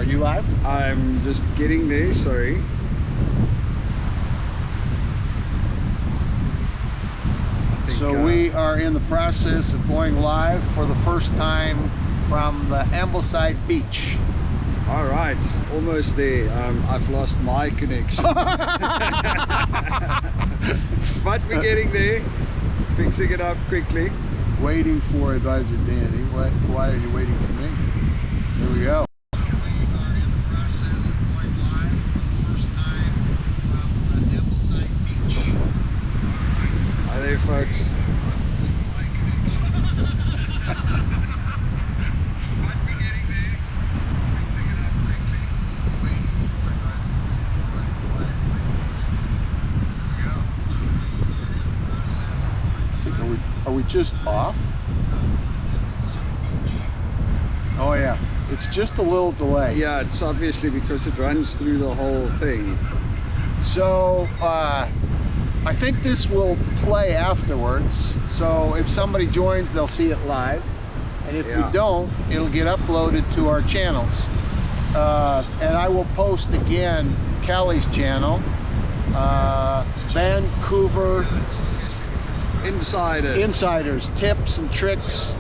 you live? I'm just getting there, sorry. So we are in the process of going live for the first time from the Ambleside Beach. All right, almost there. I've lost my connection. But we're getting there, fixing it up quickly. Waiting for Advisor Danny. Why are you waiting for me? Here we go. We are in the process of going live for the first time from the Ambleside Beach. Hi there, folks. Are we just off? Oh yeah, it's just a little delay. Yeah, it's obviously because it runs through the whole thing. So I think this will play afterwards. So if somebody joins, they'll see it live. And if we don't, it'll get uploaded to our channels. And I will post again Callie's channel, Vancouver Insiders, tips and tricks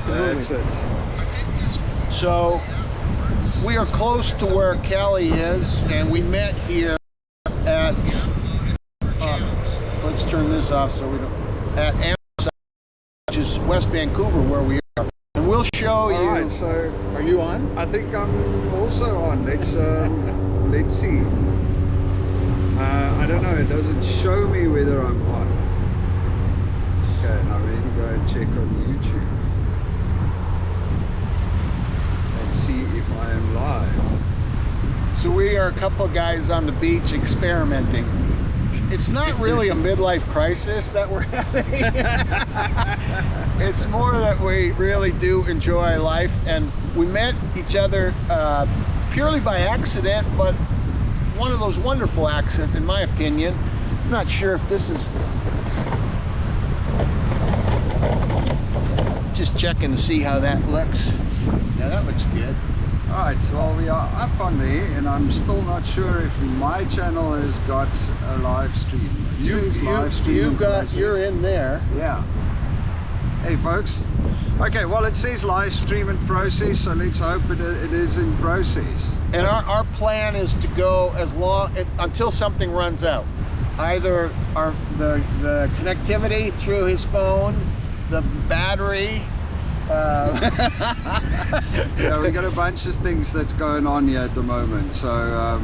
to That's it. So we are close to where Callie is, and we met here at let's turn this off so we don't at Ambleside, which is West Vancouver, where we are, and we'll show you. All right, so are you on? I think I'm also on. Let's see. I don't know, it doesn't show me whether I'm on. Okay, now we need to go and check on YouTube and see if I am live. So we are a couple of guys on the beach experimenting. It's not really a midlife crisis that we're having. It's more that we really do enjoy life, and we met each other purely by accident, but one of those wonderful accidents, in my opinion. I'm not sure if this is... Just checking to see how that looks. Yeah, that looks good. All right, well, we are up on there, and I'm still not sure if my channel has got a live stream. It says live stream. You're in there. Yeah. Hey, folks. Okay, well, it says live stream in process, so let's hope it is in process. And our plan is to go as long until something runs out. Either the connectivity through his phone, the battery. Yeah, we got a bunch of things that's going on here at the moment, so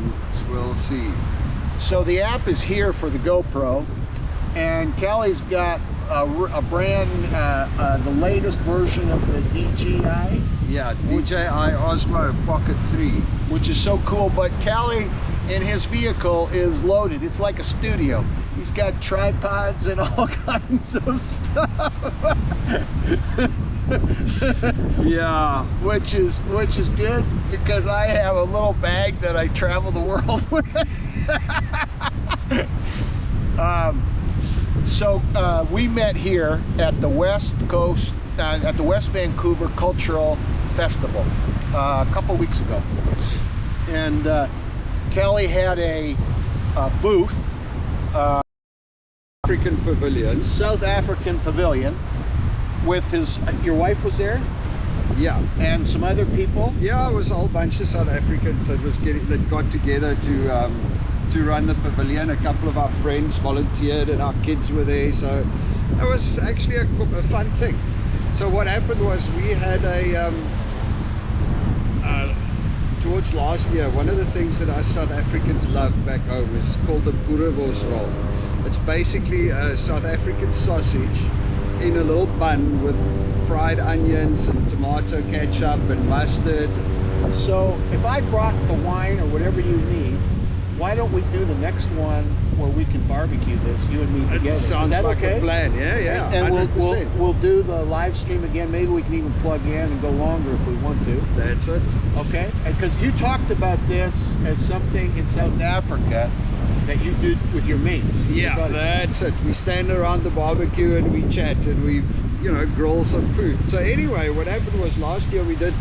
we'll see. So the app is here for the GoPro, and Callie's got a brand, the latest version of the DJI. Yeah, DJI Osmo Pocket 3. Which is so cool, but Callie in his vehicle is loaded. It's like a studio. He's got tripods and all kinds of stuff. Yeah, which is good, because I have a little bag that I travel the world with. So we met here at the West Coast, at the West Vancouver Cultural Festival a couple weeks ago, and Callie had a booth, African Pavilion, South African Pavilion, with his. Your wife was there. Yeah, and some other people. Yeah, it was a whole bunch of South Africans that got together to run the pavilion. A couple of our friends volunteered, and our kids were there, so it was actually a fun thing. So what happened was we had towards last year, one of the things that us South Africans love back home is called the boerewors roll. It's basically a South African sausage in a little bun with fried onions and tomato ketchup and mustard. So if I brought the wine or whatever you need, why don't we do the next one where we can barbecue this, you and me together? It sounds like a plan. Yeah, and we'll do the live stream again. Maybe we can even plug in and go longer if we want to. That's it. Okay, because you talked about this as something in South Africa that you did with your mates. Yeah, that's it. We stand around the barbecue and we chat and we, you know, grill some food. So anyway, what happened was last year we did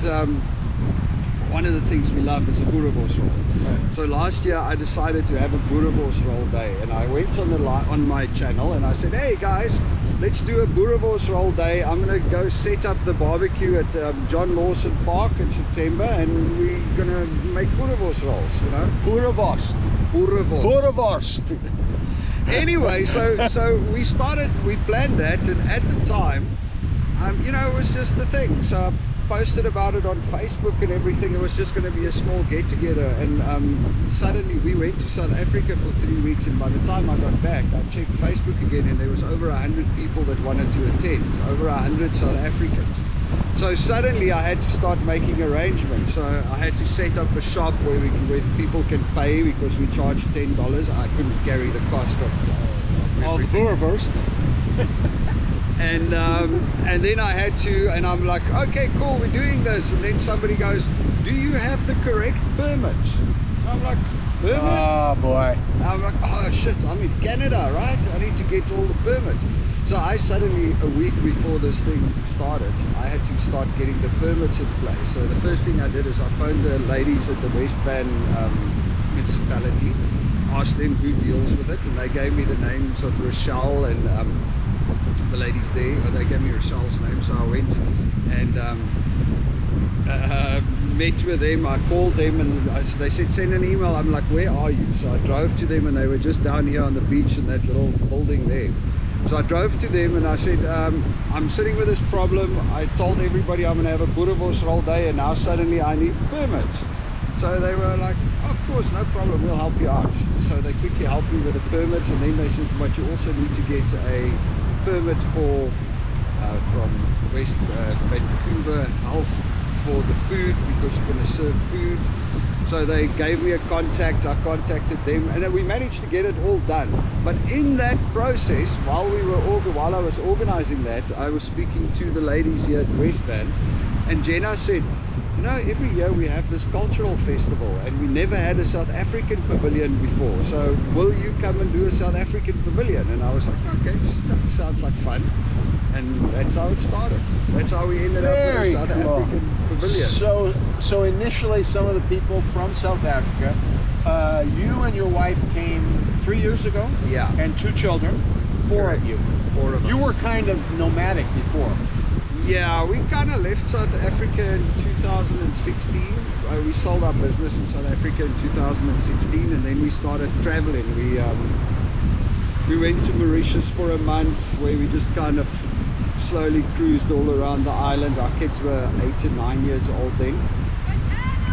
one of the things we love is a boerewors roll. Right. So last year I decided to have a boerewors roll day, and I went on on my channel and I said, hey guys, let's do a boerewors roll day. I'm gonna go set up the barbecue at John Lawson Park in September, and we're gonna make boerewors rolls, you know. Boerewors. Boerewors. Anyway, so we planned that, and at the time, you know, it was just the thing. So I posted about it on Facebook and everything. It was just going to be a small get together, and suddenly we went to South Africa for 3 weeks, and by the time I got back, I checked Facebook again, and there was over 100 people that wanted to attend, over 100 South Africans. So suddenly I had to start making arrangements. So I had to set up a shop where people can pay, because we charge $10. I couldn't carry the cost of the boerewors. And then I had to, and I'm like, okay, cool, we're doing this. And then somebody goes, do you have the correct permits? I'm like, permits? Oh boy. I'm like, oh shit, I'm in Canada, right? I need to get all the permits. So I suddenly, a week before this thing started, I had to start getting the permits in place. So the first thing I did is I phoned the ladies at the West Van municipality, asked them who deals with it, and they gave me the names of Rochelle and the ladies there. They gave me Rochelle's name, so I went and met with them. I called them, and they said send an email. I'm like, where are you? So I drove to them, and they were just down here on the beach in that little building there. So I drove to them and I said, I'm sitting with this problem. I told everybody I'm going to have a boerewors roll day, and now suddenly I need permits. So they were like, of course, no problem, we'll help you out. So they quickly helped me with the permits, and then they said, but you also need to get a permit for from West Vancouver Health for the food, because you're going to serve food. So they gave me a contact, I contacted them, and we managed to get it all done. But in that process, while I was organizing that, I was speaking to the ladies here at West Van, and Jenna said, you know, every year we have this cultural festival, and we never had a South African pavilion before, so will you come and do a South African pavilion? And I was like, okay, sounds like fun. And that's how it started. That's how we ended up with a South African pavilion. So initially, some of the people from South Africa, you and your wife came 3 years ago? Yeah. And 2 children? 4 of you? 4 of us. You were kind of nomadic before. Yeah, we kind of left South Africa in 2016. We sold our business in South Africa in 2016, and then we started traveling. We went to Mauritius for a month, where we just kind of slowly cruised all around the island. Our kids were 8 and 9 years old then.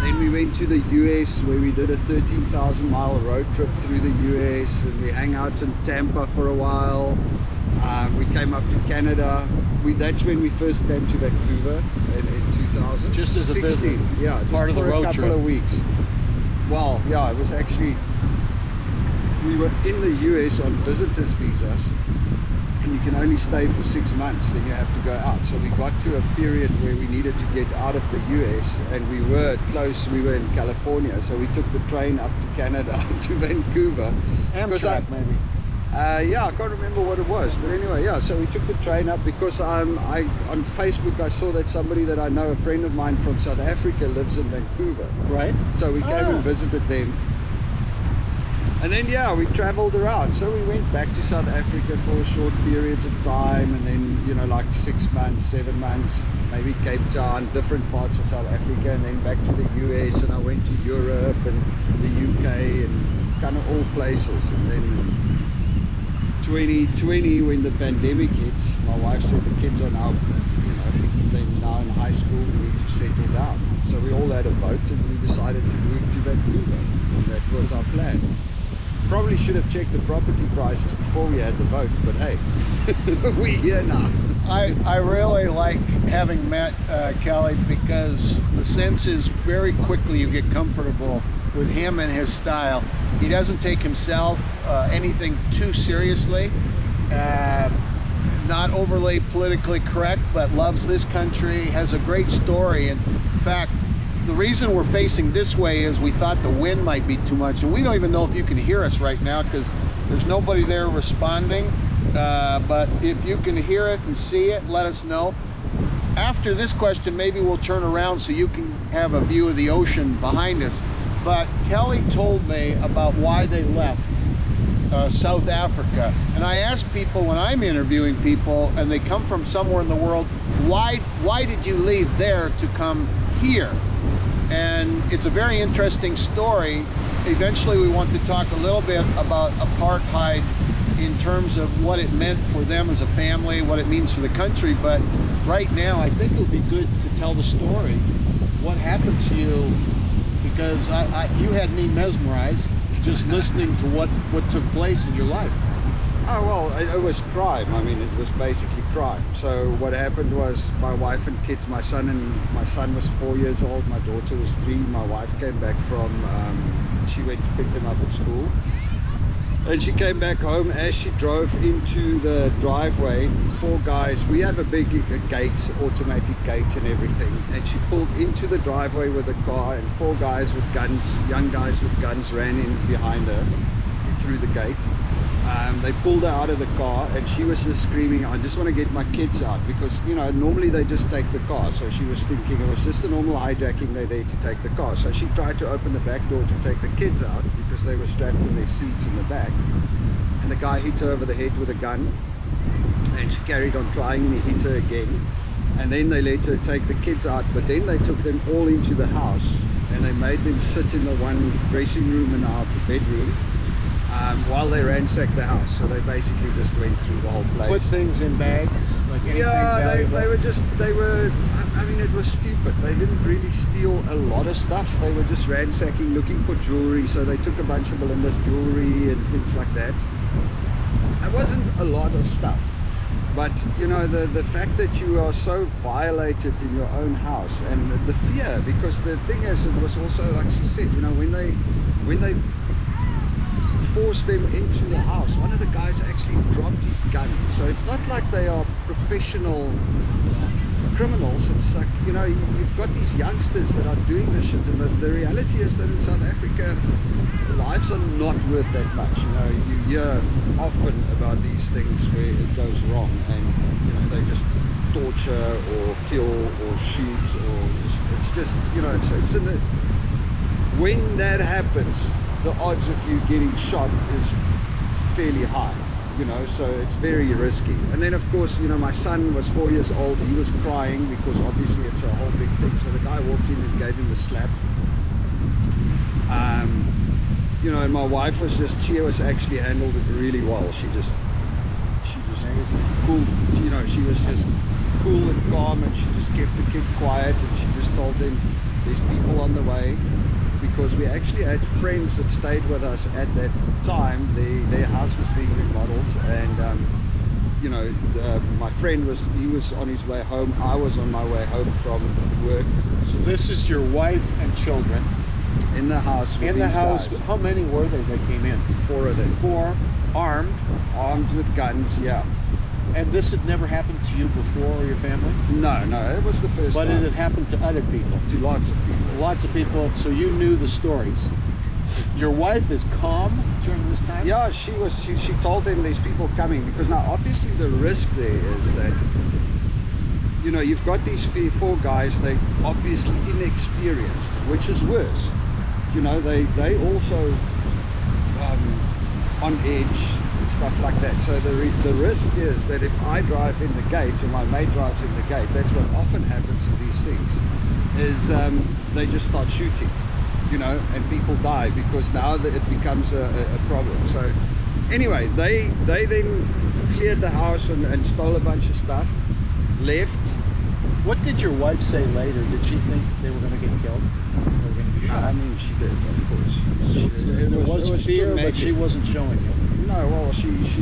Then we went to the US, where we did a 13,000-mile road trip through the US, and we hung out in Tampa for a while. We came up to Canada. That's when we first came to Vancouver in 2016. Just as a visit. Yeah, just part of the road for a couple of weeks. Well, yeah, it was actually, we were in the US on visitors visas, and you can only stay for 6 months, then you have to go out. So we got to a period where we needed to get out of the US, and we were in California, so we took the train up to Canada, to Vancouver. Amtrak, maybe. Yeah, I can't remember what it was, but anyway, yeah, so we took the train up because on Facebook I saw that somebody that I know, a friend of mine from South Africa, lives in Vancouver. Right. So we came and visited them. And then, yeah, we traveled around. So we went back to South Africa for short periods of time, and then, you know, like 6 months, 7 months, maybe Cape Town, different parts of South Africa, and then back to the US, and I went to Europe and the UK and kind of all places. And then 2020, when the pandemic hit, my wife said the kids are now, you know, they're now in high school, we need to settle down. So we all had a vote, and we decided to move to Vancouver, and that was our plan. Probably should have checked the property prices before we had the vote, but hey, we're here now. I really like having met Kelly, because the sense is very quickly you get comfortable with him and his style. He doesn't take himself anything too seriously, not overly politically correct, but loves this country, has a great story. And in fact, the reason we're facing this way is we thought the wind might be too much, and we don't even know if you can hear us right now because there's nobody there responding, but if you can hear it and see it, let us know. after this question, maybe we'll turn around so you can have a view of the ocean behind us. But Kelly told me about why they left South Africa. And I ask people when I'm interviewing people and they come from somewhere in the world, why did you leave there to come here? And it's a very interesting story. Eventually we want to talk a little bit about apartheid in terms of what it meant for them as a family, what it means for the country. But right now I think it would be good to tell the story. What happened to you? Because you had me mesmerized just listening to what took place in your life. Oh, well, it was crime. I mean, it was basically crime. So what happened was my wife and kids, my son was 4 years old, my daughter was 3. My wife came back from, she went to pick them up at school. And she came back home. As she drove into the driveway, 4 guys, we have a big gate, automatic gate and everything, and she pulled into the driveway with a car, and 4 guys with guns, young guys with guns, ran in behind her through the gate. They pulled her out of the car and she was just screaming, I just want to get my kids out, because, you know, normally they just take the car. So she was thinking it was just a normal hijacking, they're there to take the car. So she tried to open the back door to take the kids out because they were strapped in their seats in the back. And the guy hit her over the head with a gun, and she carried on trying, and he hit her again. And then they let her take the kids out, but then they took them all into the house and they made them sit in the one dressing room and our bedroom while they ransacked the house. So they basically just went through the whole place. Put things in bags, like anything valuable. I mean, it was stupid. They didn't really steal a lot of stuff. They were just ransacking, looking for jewelry. So they took a bunch of Belinda's jewelry and things like that. It wasn't a lot of stuff. But, you know, the fact that you are so violated in your own house, and the fear, because the thing is, it was also, like she said, you know, when they forced them into the house, one of the guys actually dropped his gun. So it's not like they are professional criminals. It's like, you know, you've got these youngsters that are doing this shit, and the reality is that in South Africa, lives are not worth that much. You know, you hear often about these things where it goes wrong, and, you know, they just torture or kill or shoot, or it's just, you know, it's in the, when that happens, the odds of you getting shot is fairly high, you know, so it's very risky. And then, of course, you know, my son was 4 years old. He was crying because obviously it's a whole big thing. So the guy walked in and gave him a slap. You know, and my wife was she was actually handled it really well. She just cool, you know, she was just cool and calm, and she just kept the kid quiet, and she just told them there's people on the way. Because we actually had friends that stayed with us at that time. Their house was being remodeled, and you know, my friend was on his way home. I was on my way home from work. So this is your wife and children in the house with in the these house. guys. How many were there that came in? 4 of them. 4 armed with guns, yeah. And this had never happened to you before, or your family? No, it was the first time. But it had happened to other people? To lots of people. Lots of people, so you knew the stories. Your wife is calm during this time? Yeah, she told them there's people coming, because now obviously the risk there is that, you know, you've got these 4 guys, they obviously inexperienced, which is worse. You know, they also on edge, stuff like that. So the risk is that if I drive in the gate and my mate drives in the gate, that's what often happens to these things, is they just start shooting, you know, and people die, because now it becomes a problem. So anyway, they then cleared the house and stole a bunch of stuff, left. What did your wife say later? Did she think they were going to get killed? They were going to be shot? I mean, she did, of course. It was fear, but she wasn't showing it. No, well, she just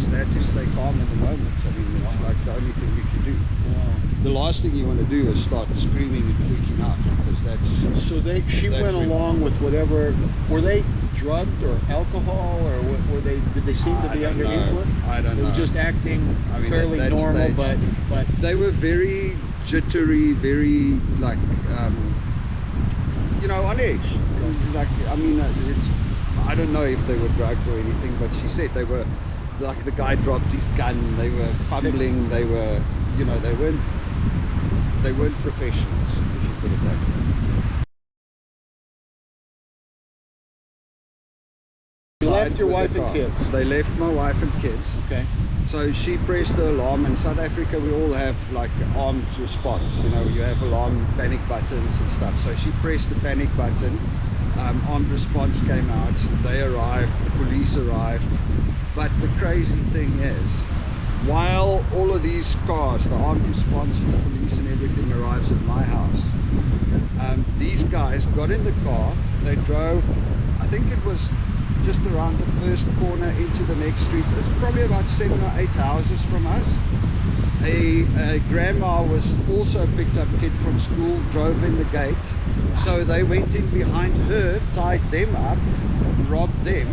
had to stay calm in the moment. I mean, it's like the only thing you can do. Wow. The last thing you want to do is start screaming and freaking out, because that's... So she went along with whatever... Were they drugged or alcohol, or did they seem to be under influence? I don't know. They were just acting fairly normal, but they were very jittery, very, like, you know, on edge. Like, I mean, I don't know if they were drugged or anything, but she said they were, like, the guy dropped his gun, they were fumbling, they were, you know, they weren't they weren't professionals, if you put it that way. You left your With wife the and car. kids. They left my wife and kids. Okay. So she pressed the alarm. In South Africa we all have like armed response, you know, you have alarm panic buttons and stuff. So she pressed the panic button, armed response came out, they arrived, the police arrived. But the crazy thing is, while all of these cars, the armed response and the police and everything arrives at my house, these guys got in the car, they drove, I think it was just around the first corner into the next street. It's probably about 7 or 8 houses from us. A grandma was also picked up kid from school, drove in the gate. So they went in behind her, tied them up, robbed them.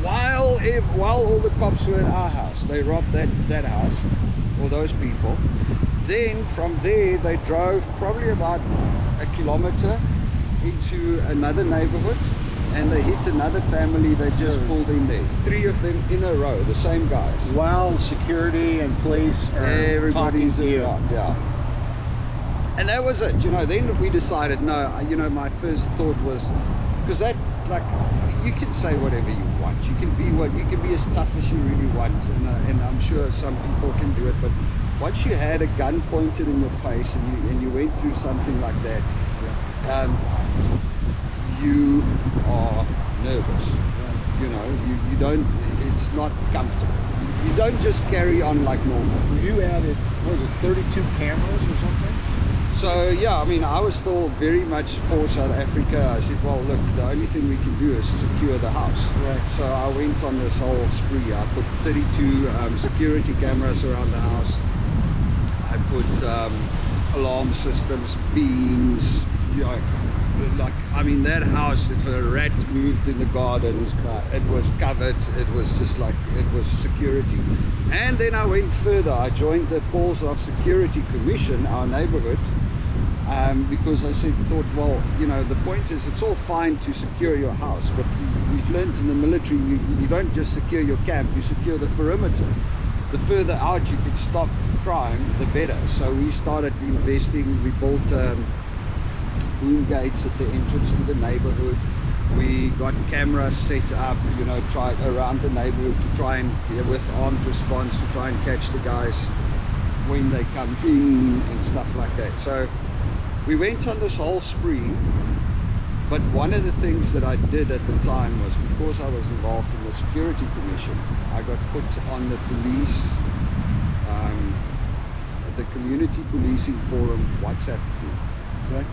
While all the cops were in our house, they robbed that house, or those people. Then from there they drove probably about a kilometer into another neighborhood, and they hit another family. They just pulled in there, 3 of them in a row, the same guys. While security and police are Everybody's talking to you. around, yeah. And that was it, you know. Then we decided, no, you know, my first thought was, because that, like, you can say whatever you want, you can be as tough as you really want, and I'm sure some people can do it, but once you had a gun pointed in your face and you went through something like that, you are nervous. You know, you don't, it's not comfortable. You don't just carry on like normal. You added, what was it, 32 cameras or something? So yeah, I mean, I was still very much for South Africa. I said, well, look, the only thing we can do is secure the house. Right. So I went on this whole spree. I put 32 security cameras around the house. I put alarm systems, beams, you know, like, I mean, that house, if a rat moved in the garden, it was covered. It was just like, it was security. And then I went further. I joined the Paul's of Security Commission, our neighborhood, because I thought, well, you know, the point is, it's all fine to secure your house, but we've learned in the military, you don't just secure your camp, you secure the perimeter. The further out you can stop crime, the better. So we started investing. We built boom gates at the entrance to the neighborhood. We got cameras set up, you know, around the neighborhood to try and, with armed response, to try and catch the guys when they come in and stuff like that. So we went on this whole spree. But one of the things that I did at the time was, because I was involved in the Security Commission, I got put on the police, the Community Policing Forum WhatsApp group. Right.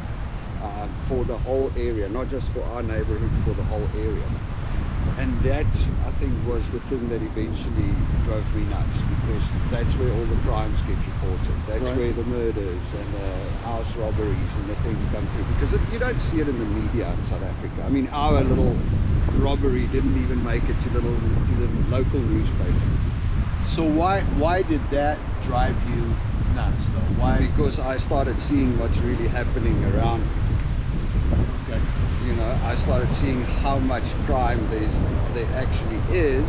For the whole area, not just for our neighborhood, for the whole area. And that, I think, was the thing that eventually drove me nuts, because that's where all the crimes get reported. That's Right. where the murders and the house robberies and the things come through, because you don't see it in the media in South Africa. I mean, our little robbery didn't even make it to the local newspaper. So why did that drive you nuts, though? Why? Because I started seeing what's really happening around me. Okay. You know, I started seeing how much crime there actually is,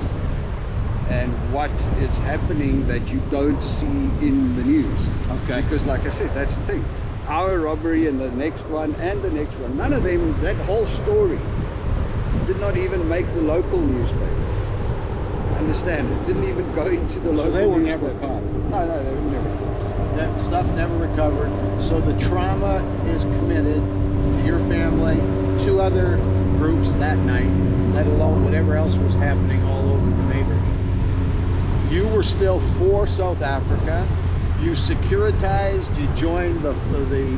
and what is happening that you don't see in the news. Okay. Because like I said, that's the thing. Our robbery and the next one and the next one, none of them, that whole story did not even make the local newspaper. Understand? It didn't even go into the local So they were newspaper. never caught. No, they were never caught. That stuff never recovered. So the trauma is committed to your family, 2 other groups that night, let alone whatever else was happening all over the neighborhood. You were still for South Africa. You securitized. You joined the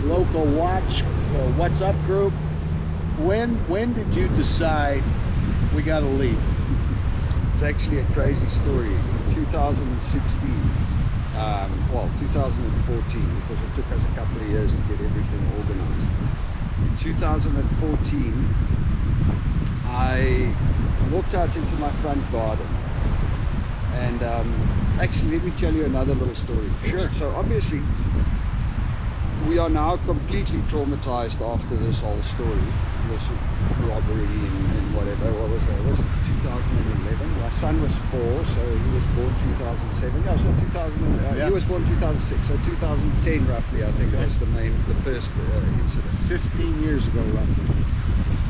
local What's Up group. When did you decide we got to leave? It's actually a crazy story. In 2016, well, 2014, because it took us a couple of years to get everything organized. In 2014, I walked out into my front garden, and actually, let me tell you another little story first. Sure. So obviously, we are now completely traumatized after this whole story, this robbery and whatever. What was that? It was 2011. My son was 4, so he was born 2007. Yeah, so 2000. Yeah. He was born 2006, so 2010 roughly. I think was the first incident. 15 years ago, roughly.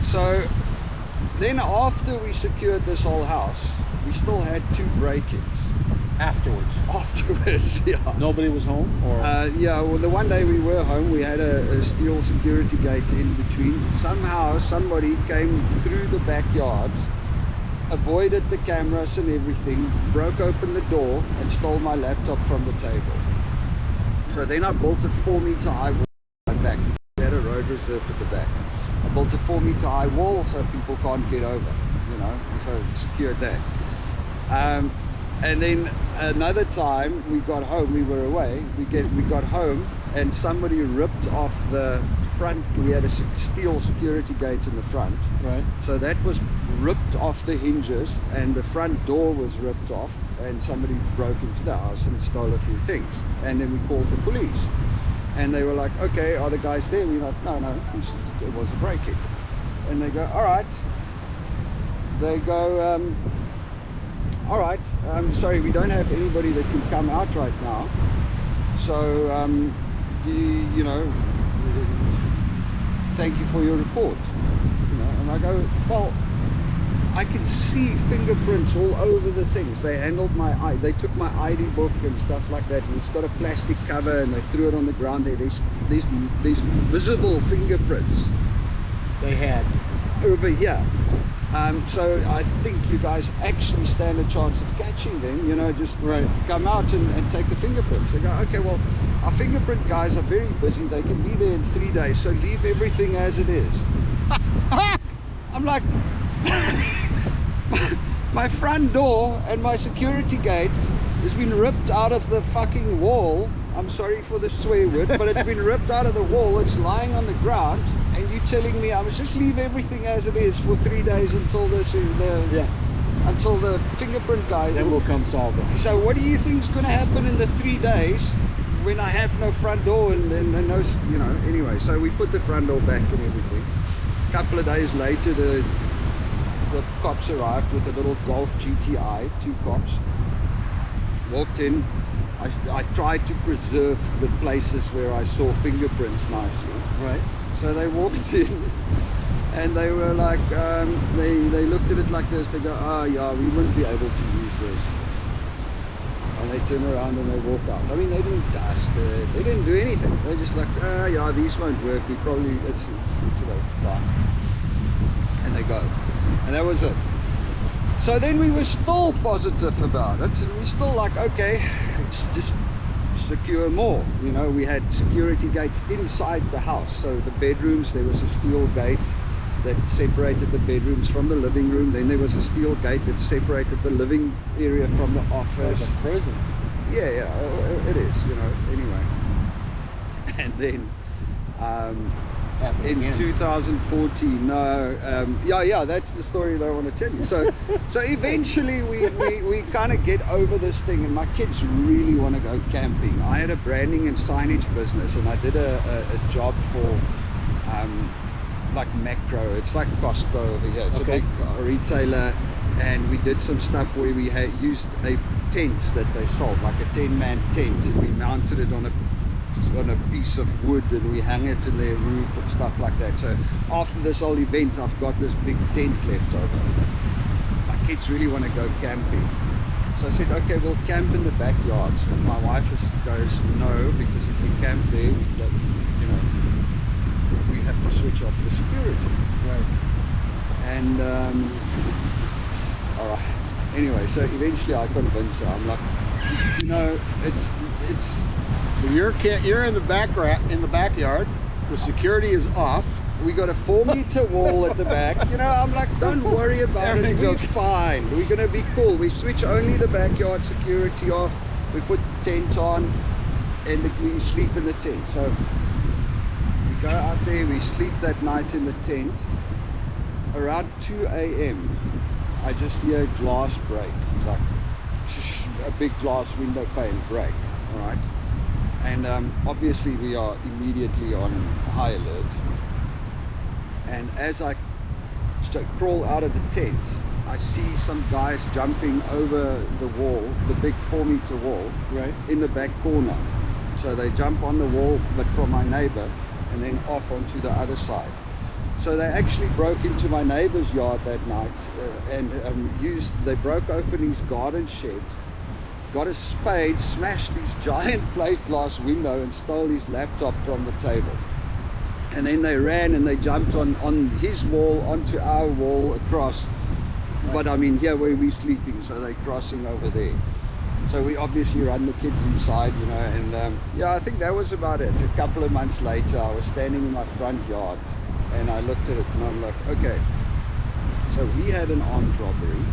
So then, after we secured this whole house, we still had 2 break-ins. Afterwards, yeah. Nobody was home, or Yeah, well, the one day we were home, we had a steel security gate in between. Somehow somebody came through the backyard, avoided the cameras and everything, broke open the door and stole my laptop from the table. So then I built a 4-meter high wall at the back. We had a road reserve at the back. I built a 4-meter high wall so people can't get over, you know, so secured that. And then another time we got home, we were away, we got home and somebody ripped off the front. We had a steel security gate in the front, right? so that was ripped off the hinges and the front door was ripped off, and somebody broke into the house and stole a few things. And then we called the police and they were like, okay, are the guys there? We were like, no, it was a break-in. And they go, all right. They go, all right, sorry, we don't have anybody that can come out right now, so you know, thank you for your report, you know. And I go, well, I can see fingerprints all over the things. They handled they took my ID book and stuff like that, and it's got a plastic cover and they threw it on the ground there. There's visible fingerprints they had over here. So I think you guys actually stand a chance of catching them, you know, just come out and take the fingerprints. They go, okay, well, our fingerprint guys are very busy. They can be there in 3 days, so leave everything as it is. I'm like, my front door and my security gate has been ripped out of the fucking wall. I'm sorry for the swear word, but it's been ripped out of the wall. It's lying on the ground. And you telling me I must just leave everything as it is for 3 days until until the fingerprint guy then will come solve it. So what do you think is going to happen in the 3 days when I have no front door and no, you know? Anyway, so we put the front door back and everything. A couple of days later, the cops arrived with a little Golf GTI, 2 cops. Walked in. I tried to preserve the places where I saw fingerprints nicely. Right. So they walked in and they were like, they looked at it like this. They go, oh yeah, we wouldn't be able to use this. And they turn around and they walk out. I mean, they didn't dust it. They didn't do anything. They just like, oh yeah, these won't work. We probably, it's a waste of time. And they go. And that was it. So then we were still positive about it. And we still like, okay, it's just secure more, you know. We had security gates inside the house, so the bedrooms, there was a steel gate that separated the bedrooms from the living room. Then there was a steel gate that separated the living area from the office. Like a prison. Yeah, it is, you know. Anyway, and then in 2014, yeah, that's the story that I want to tell you. So eventually we kind of get over this thing, and my kids really want to go camping. I had a branding and signage business, and I did a job for like Macro. It's like Costco over here. It's a big retailer, and we did some stuff where we had used a tents that they sold, like a 10-man tent, and we mounted it on a piece of wood, and we hang it in their roof and stuff like that. So after this whole event, I've got this big tent left over. My kids really want to go camping, so I said, okay, we'll camp in the backyards. And my wife goes, no, because if we camp there, you know, we have to switch off the security. Right. And all right, anyway, so eventually I convinced her. I'm like, you know, it's So you're in the backyard. The security is off. We got a 4-meter wall at the back. You know, I'm like, don't worry about it. We're fine. We're gonna be cool. We switch only the backyard security off. We put the tent on, and we sleep in the tent. So we go out there. We sleep that night in the tent. Around 2 a.m., I just hear glass break, like a big glass window pane break. All right. And obviously we are immediately on high alert. And as I crawl out of the tent, I see some guys jumping over the wall, the big 4-meter wall, Right. in the back corner. So they jump on the wall, but from my neighbor, and then off onto the other side. So they actually broke into my neighbor's yard that night and they broke open his garden shed, got a spade, smashed his giant plate glass window and stole his laptop from the table. And then they ran and they jumped on his wall, onto our wall, across. But I mean, here where we're sleeping, so they're crossing over there. So we obviously run the kids inside, you know, and yeah, I think that was about it. A couple of months later, I was standing in my front yard and I looked at it and I'm like, okay, so we had an armed robbery.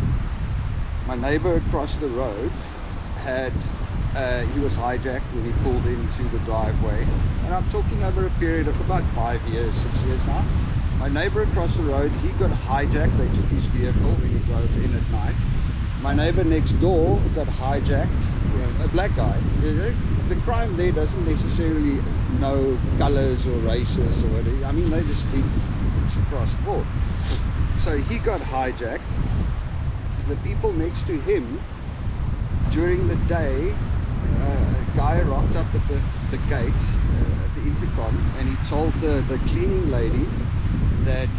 My neighbor across the road had, he was hijacked when he pulled into the driveway. And I'm talking over a period of about 5 years, 6 years now. My neighbor across the road, he got hijacked. They took his vehicle when he drove in at night. My neighbor next door got hijacked, a black guy. The crime there doesn't necessarily know colors or races or whatever. I mean, they just think it's across the board. So he got hijacked. The people next to him, during the day, a guy rocked up at the gate, at the intercom, and he told the cleaning lady that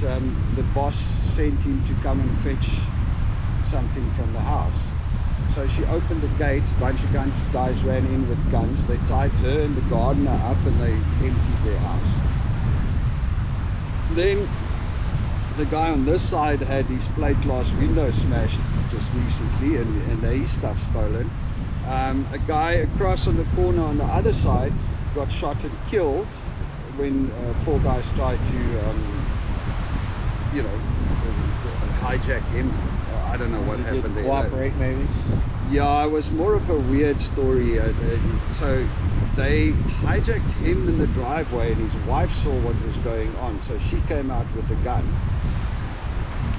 the boss sent him to come and fetch something from the house. So she opened the gate, a bunch of guys ran in with guns. They tied her and the gardener up and they emptied their house. Then the guy on this side had his plate glass window smashed just recently and his stuff stolen. A guy across on the corner on the other side got shot and killed when 4 guys tried to you know, hijack him. I don't know what happened there. Cooperate, maybe? Yeah, it was more of a weird story. So they hijacked him in the driveway and his wife saw what was going on. So she came out with a gun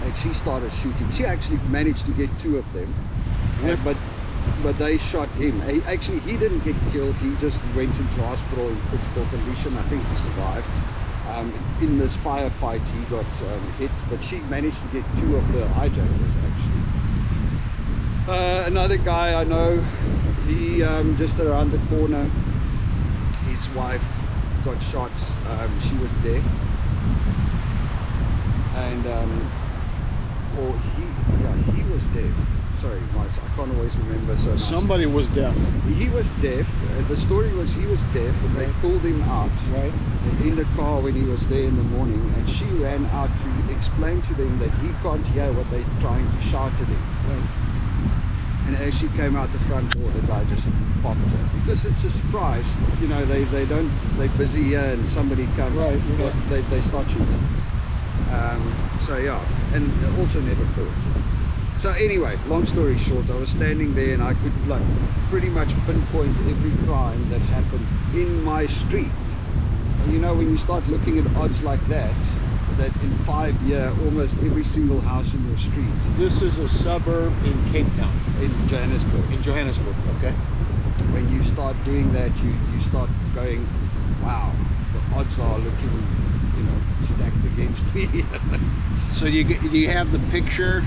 and she started shooting. She actually managed to get 2 of them, but they shot him. He didn't get killed. He just went into hospital in critical condition. I think he survived. In this firefight he got hit, but she managed to get 2 of the hijackers actually. Another guy I know, he just around the corner, his wife got shot. She was deaf, and he was deaf. Sorry, Miles, I can't always remember so much. Somebody was deaf. He was deaf. The story was he was deaf and they pulled him out in the car when he was there in the morning, and she ran out to explain to them that he can't hear what they're trying to shout at him. And as she came out the front door, the guy just popped her. Because it's a surprise, you know, they're busy here and somebody comes, they start shooting. So yeah, and also never caught. So anyway, long story short, I was standing there and I could like pretty much pinpoint every crime that happened in my street. And you know, when you start looking at odds like that in 5 years, almost every single house in your street. This is a suburb in Cape Town. In Johannesburg. In Johannesburg, okay. When you start doing that, you start going, wow, the odds are looking, you know, stacked against me. So do you have the picture?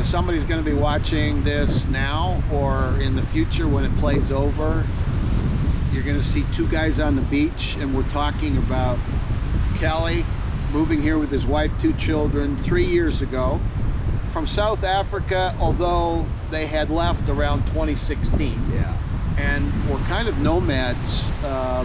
Somebody's going to be watching this now or in the future when it plays over. You're going to see 2 guys on the beach, and we're talking about Kelly moving here with his wife, 2 children 3 years ago from South Africa, although they had left around 2016. Yeah. And were kind of nomads,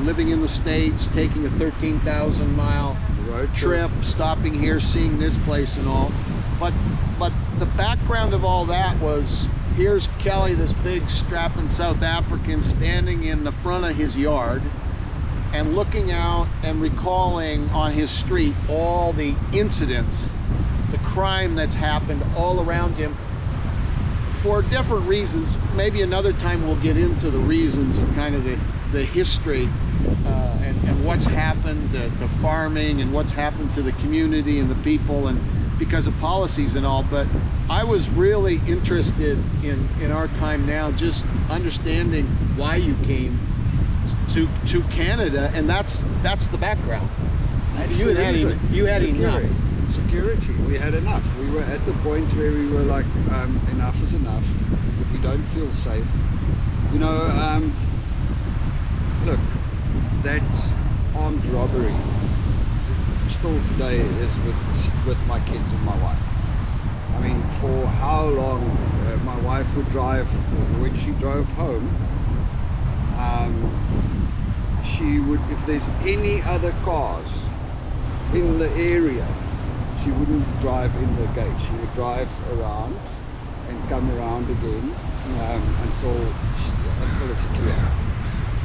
living in the States, taking a 13,000-mile road trip, stopping here, seeing this place and all. But the background of all that was, here's Kelly, this big strapping South African, standing in the front of his yard and looking out and recalling on his street all the incidents, the crime that's happened all around him for different reasons. Maybe another time we'll get into the reasons and kind of the history and what's happened to farming and what's happened to the community and the people, and because of policies and all. But I was really interested in our time now, just understanding why you came to Canada, and that's the background. That's You the had reason. enough. Security. We had enough. We were at the point where we were like, enough is enough. We don't feel safe. You know, look, that's armed robbery. Still today is with my kids and my wife. I mean, for how long my wife would drive, when she drove home, she would, if there's any other cars in the area, she wouldn't drive in the gate. She would drive around and come around again until it's clear.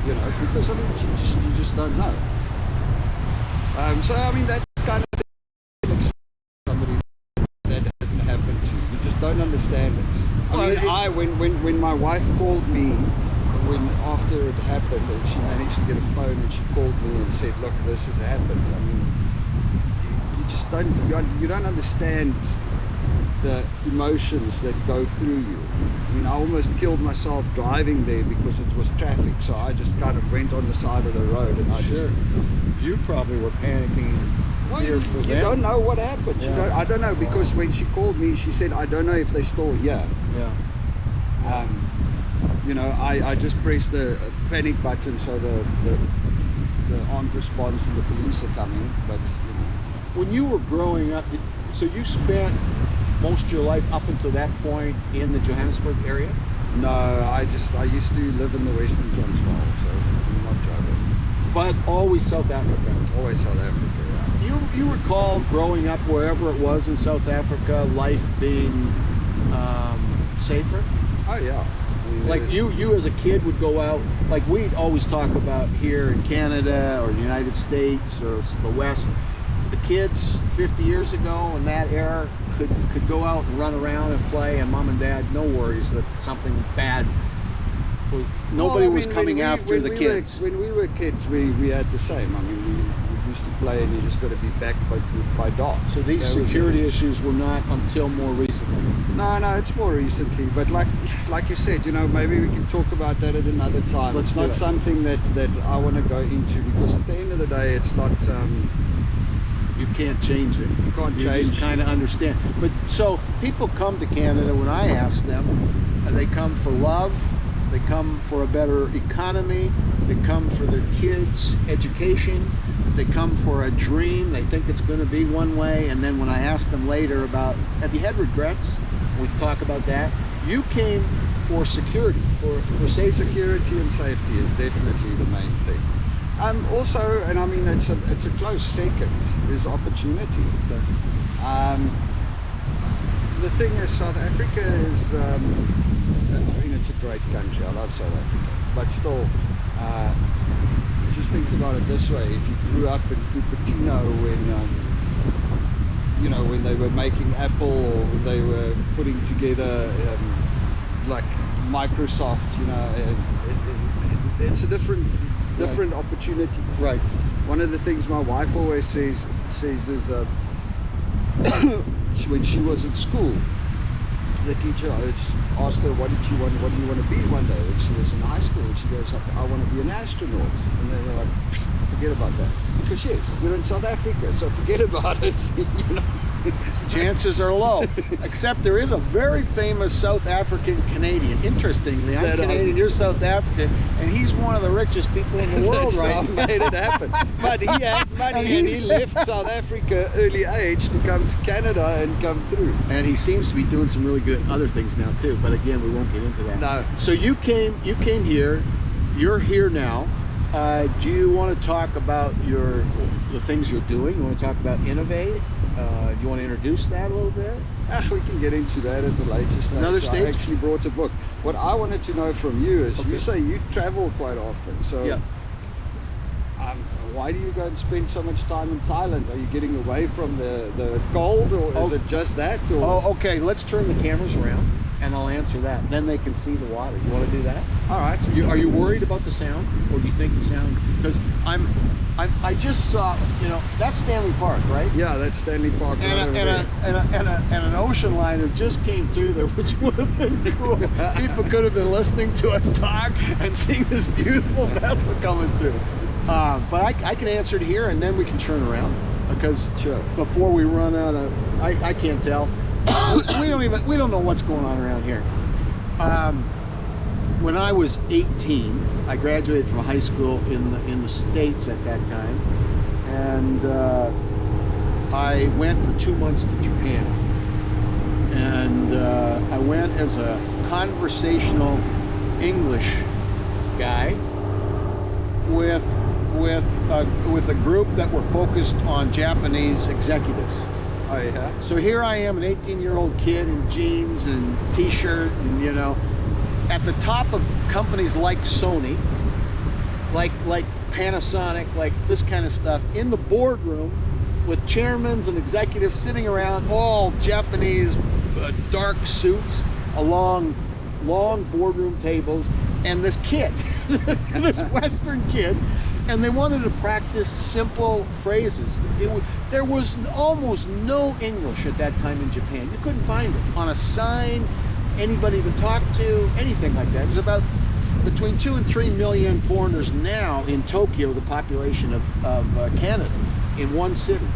You know, because I mean, you just don't know. So I mean, that's kind of thing, somebody that hasn't happened to you. You just don't understand it. I mean, when my wife called me, after it happened, and she managed to get a phone, and she called me and said, "Look, this has happened." I mean, you just don't understand the emotions that go through you. I mean, I almost killed myself driving there because it was traffic, so I just kind of went on the side of the road, and you probably were panicking. Well, you don't know what happened. Yeah. I don't know, because when she called me, she said, "I don't know if they're still here." Yeah. You know, I just pressed the panic button, so the armed response and the police are coming. But you know, when you were growing up, so you spent most of your life up until that point in the Johannesburg area? no, I used to live in the Western Transvaal, so I'm not driving. But always South Africa. Always South Africa, yeah. You recall growing up wherever it was in South Africa, life being safer? Oh yeah. I mean, Like you as a kid would go out, like we'd always talk about here in Canada or the United States or the West. The kids 50 years ago in that era could go out and run around and play, and mom and dad, no worries that something bad. Nobody was coming after the kids. When we were kids, we had the same. I mean, we used to play, and you just got to be backed by dogs. So these security issues were not until more recently. No, it's more recently. But like you said, you know, maybe we can talk about that at another time. Let's it's not do it. Something that I want to go into, because at the end of the day, it's not. You can't change it. You can't You change just kind of understand. But so people come to Canada. When I ask them, they come for love. They come for a better economy. They come for their kids' education. They come for a dream. They think it's going to be one way. And then when I ask them later about, have you had regrets? We talk about that. You came for security, for safety. Security and safety is definitely the main thing. Also, and I mean, it's a close second, is opportunity. Okay. The thing is, South Africa is, I mean, it's a great country. I love South Africa, but still, just think about it this way: if you grew up in Cupertino when they were making Apple, or when they were putting together like Microsoft, it's a different opportunities. Right. One of the things my wife always says is when she was at school, the teacher asked her, what do you want to be one day? When she was in high school, and she goes, I want to be an astronaut. And they were like, forget about that, because yes, we're in South Africa, so forget about it. Chances are low. Except there is a very famous South African Canadian. Interestingly, I'm Canadian, you're South African, and he's one of the richest people in the world right now. Made it happen. But he had money, and he left South Africa early age to come to Canada and come through. And he seems to be doing some really good other things now too. But again, we won't get into that. No. So you came here. You're here now. Do you want to talk about the things you're doing? You want to talk about Innovate? Do you want to introduce that a little bit? We can get into that at the later stage. Another stage? I actually brought a book. What I wanted to know from you is, you say you travel quite often, so yeah. Why do you go and spend so much time in Thailand? Are you getting away from the cold, or is it just that? Or? Oh, okay. Let's turn the cameras around. and I'll answer that. Then they can see the water. You want to do that? All right. Are you worried about the sound, or do you think the sound? Because I just saw, you know, that's Stanley Park, right? Yeah, that's Stanley Park. And an ocean liner just came through there, which would have been cool. People could have been listening to us talk and seeing this beautiful vessel coming through. But I can answer it here, and then we can turn around, because Sure. before we run out of, I can't tell. we don't know what's going on around here. When I was 18, I graduated from high school in the States at that time, and I went for 2 months to Japan. And I went as a conversational English guy with a group that were focused on Japanese executives. Oh yeah. So here I am, an 18-year-old kid in jeans and t-shirt, and you know, at the top of companies like Sony, like Panasonic, like this kind of stuff, in the boardroom with chairmen and executives sitting around, all Japanese dark suits along long boardroom tables, and this kid, this Western kid, and they wanted to practice simple phrases. There was almost no English at that time in Japan. You couldn't find it on a sign, anybody to talk to, anything like that. There's about between 2 and 3 million foreigners now in Tokyo, the population of Canada, in one city.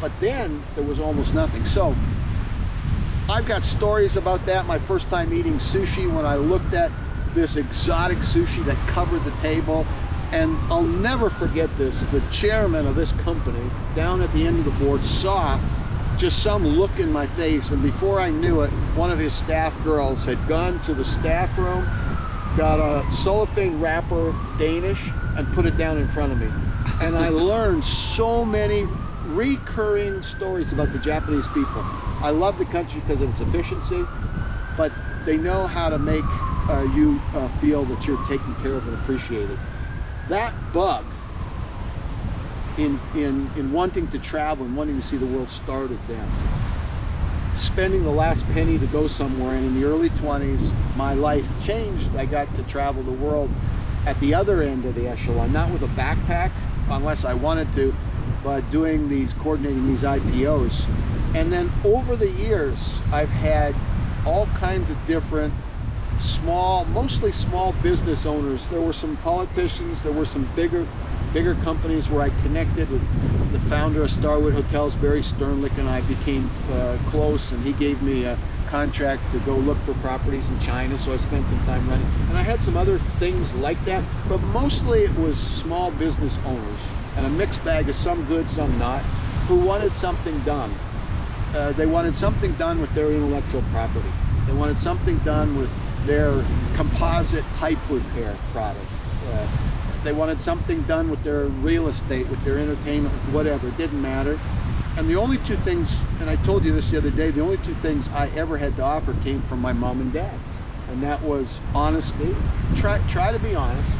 But then there was almost nothing. So I've got stories about that. My first time eating sushi, when I looked at this exotic sushi that covered the table. And I'll never forget this. The chairman of this company down at the end of the board saw just some look in my face, and before I knew it, one of his staff girls had gone to the staff room, got a cellophane wrapper, Danish, and put it down in front of me. And I learned so many recurring stories about the Japanese people. I love the country because of its efficiency, but they know how to make you feel that you're taken care of and appreciated. That bug in wanting to travel and wanting to see the world started then. Spending the last penny to go somewhere, and in the early 20s, my life changed. I got to travel the world at the other end of the echelon, not with a backpack, unless I wanted to, but coordinating these IPOs. And then over the years, I've had all kinds of different mostly small business owners. There were some politicians, there were some bigger companies where I connected with the founder of Starwood Hotels, Barry Sternlick, and I became close, and he gave me a contract to go look for properties in China, so I spent some time running. And I had some other things like that, but mostly it was small business owners, and a mixed bag of some good, some not, who wanted something done. They wanted something done with their intellectual property. They wanted something done with their composite pipe repair product. They wanted something done with their real estate, with their entertainment, whatever, it didn't matter. And the only two things, and I told you this the other day, the only two things I ever had to offer came from my mom and dad. And that was honesty. Try to be honest.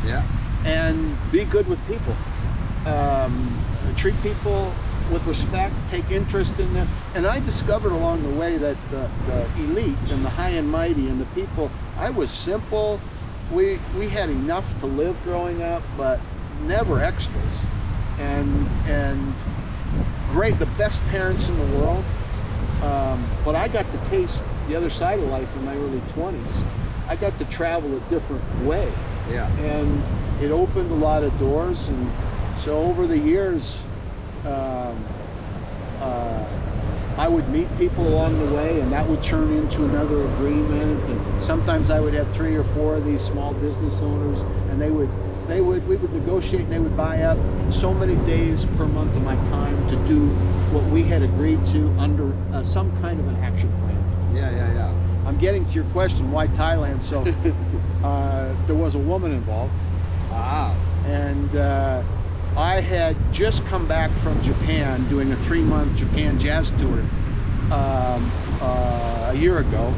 Yeah. And be good with people. Treat people with respect, take interest in them. And I discovered along the way that the elite and the high and mighty and the people, I was simple. We had enough to live growing up, but never extras. And great, the best parents in the world. But I got to taste the other side of life in my early 20s. I got to travel a different way. Yeah. And it opened a lot of doors. And so over the years, I would meet people along the way, and that would turn into another agreement. And sometimes I would have 3 or 4 of these small business owners, and we would negotiate, and they would buy up so many days per month of my time to do what we had agreed to under some kind of an action plan. Yeah. I'm getting to your question, why Thailand? So there was a woman involved. And I had just come back from Japan doing a 3-month Japan jazz tour a year ago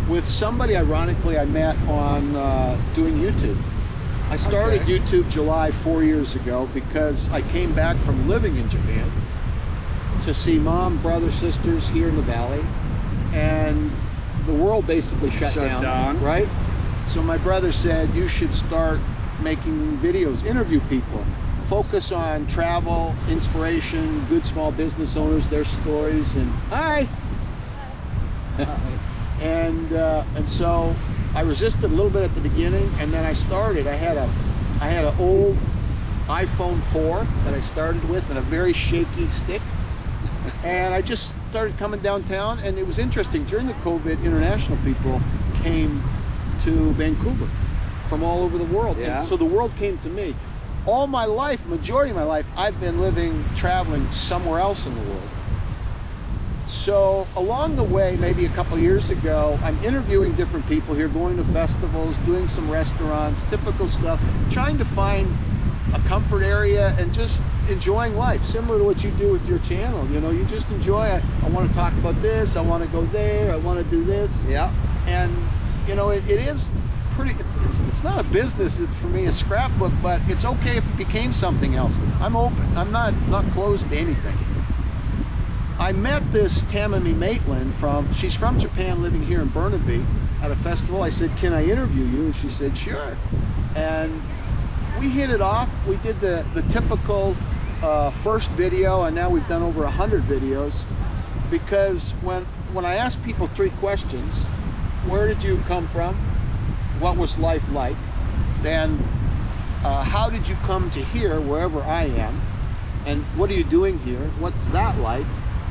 with somebody, ironically, I met on doing YouTube. I started YouTube July 4 years ago because I came back from living in Japan to see mom, brother, sisters here in the valley, and the world basically shut down, right? So my brother said, you should start making videos, interview people, focus on travel, inspiration, good small business owners, their stories, and hi. And so I resisted a little bit at the beginning, and then I started. I had an old iPhone 4 that I started with and a very shaky stick, and I just started coming downtown. And it was interesting, during the COVID, international people came to Vancouver from all over the world. Yeah. And so the world came to me. All my life, majority of my life, I've been traveling somewhere else in the world. So along the way, maybe a couple years ago, I'm interviewing different people here, going to festivals, doing some restaurants, typical stuff, trying to find a comfort area and just enjoying life, similar to what you do with your channel. You know, you just enjoy it. I want to talk about this, I want to go there, I want to do this. Yeah. And you know, it is pretty, it's not a business for me, a scrapbook, but it's okay if it became something else. I'm open, I'm not closed to anything. I met this Tammy Maitland she's from Japan, living here in Burnaby at a festival. I said, can I interview you? And she said, sure. And we hit it off. We did the typical first video, and now we've done over 100 videos, because when I ask people 3 questions, where did you come from? What was life like? Then how did you come to here, wherever I am? And what are you doing here? What's that like?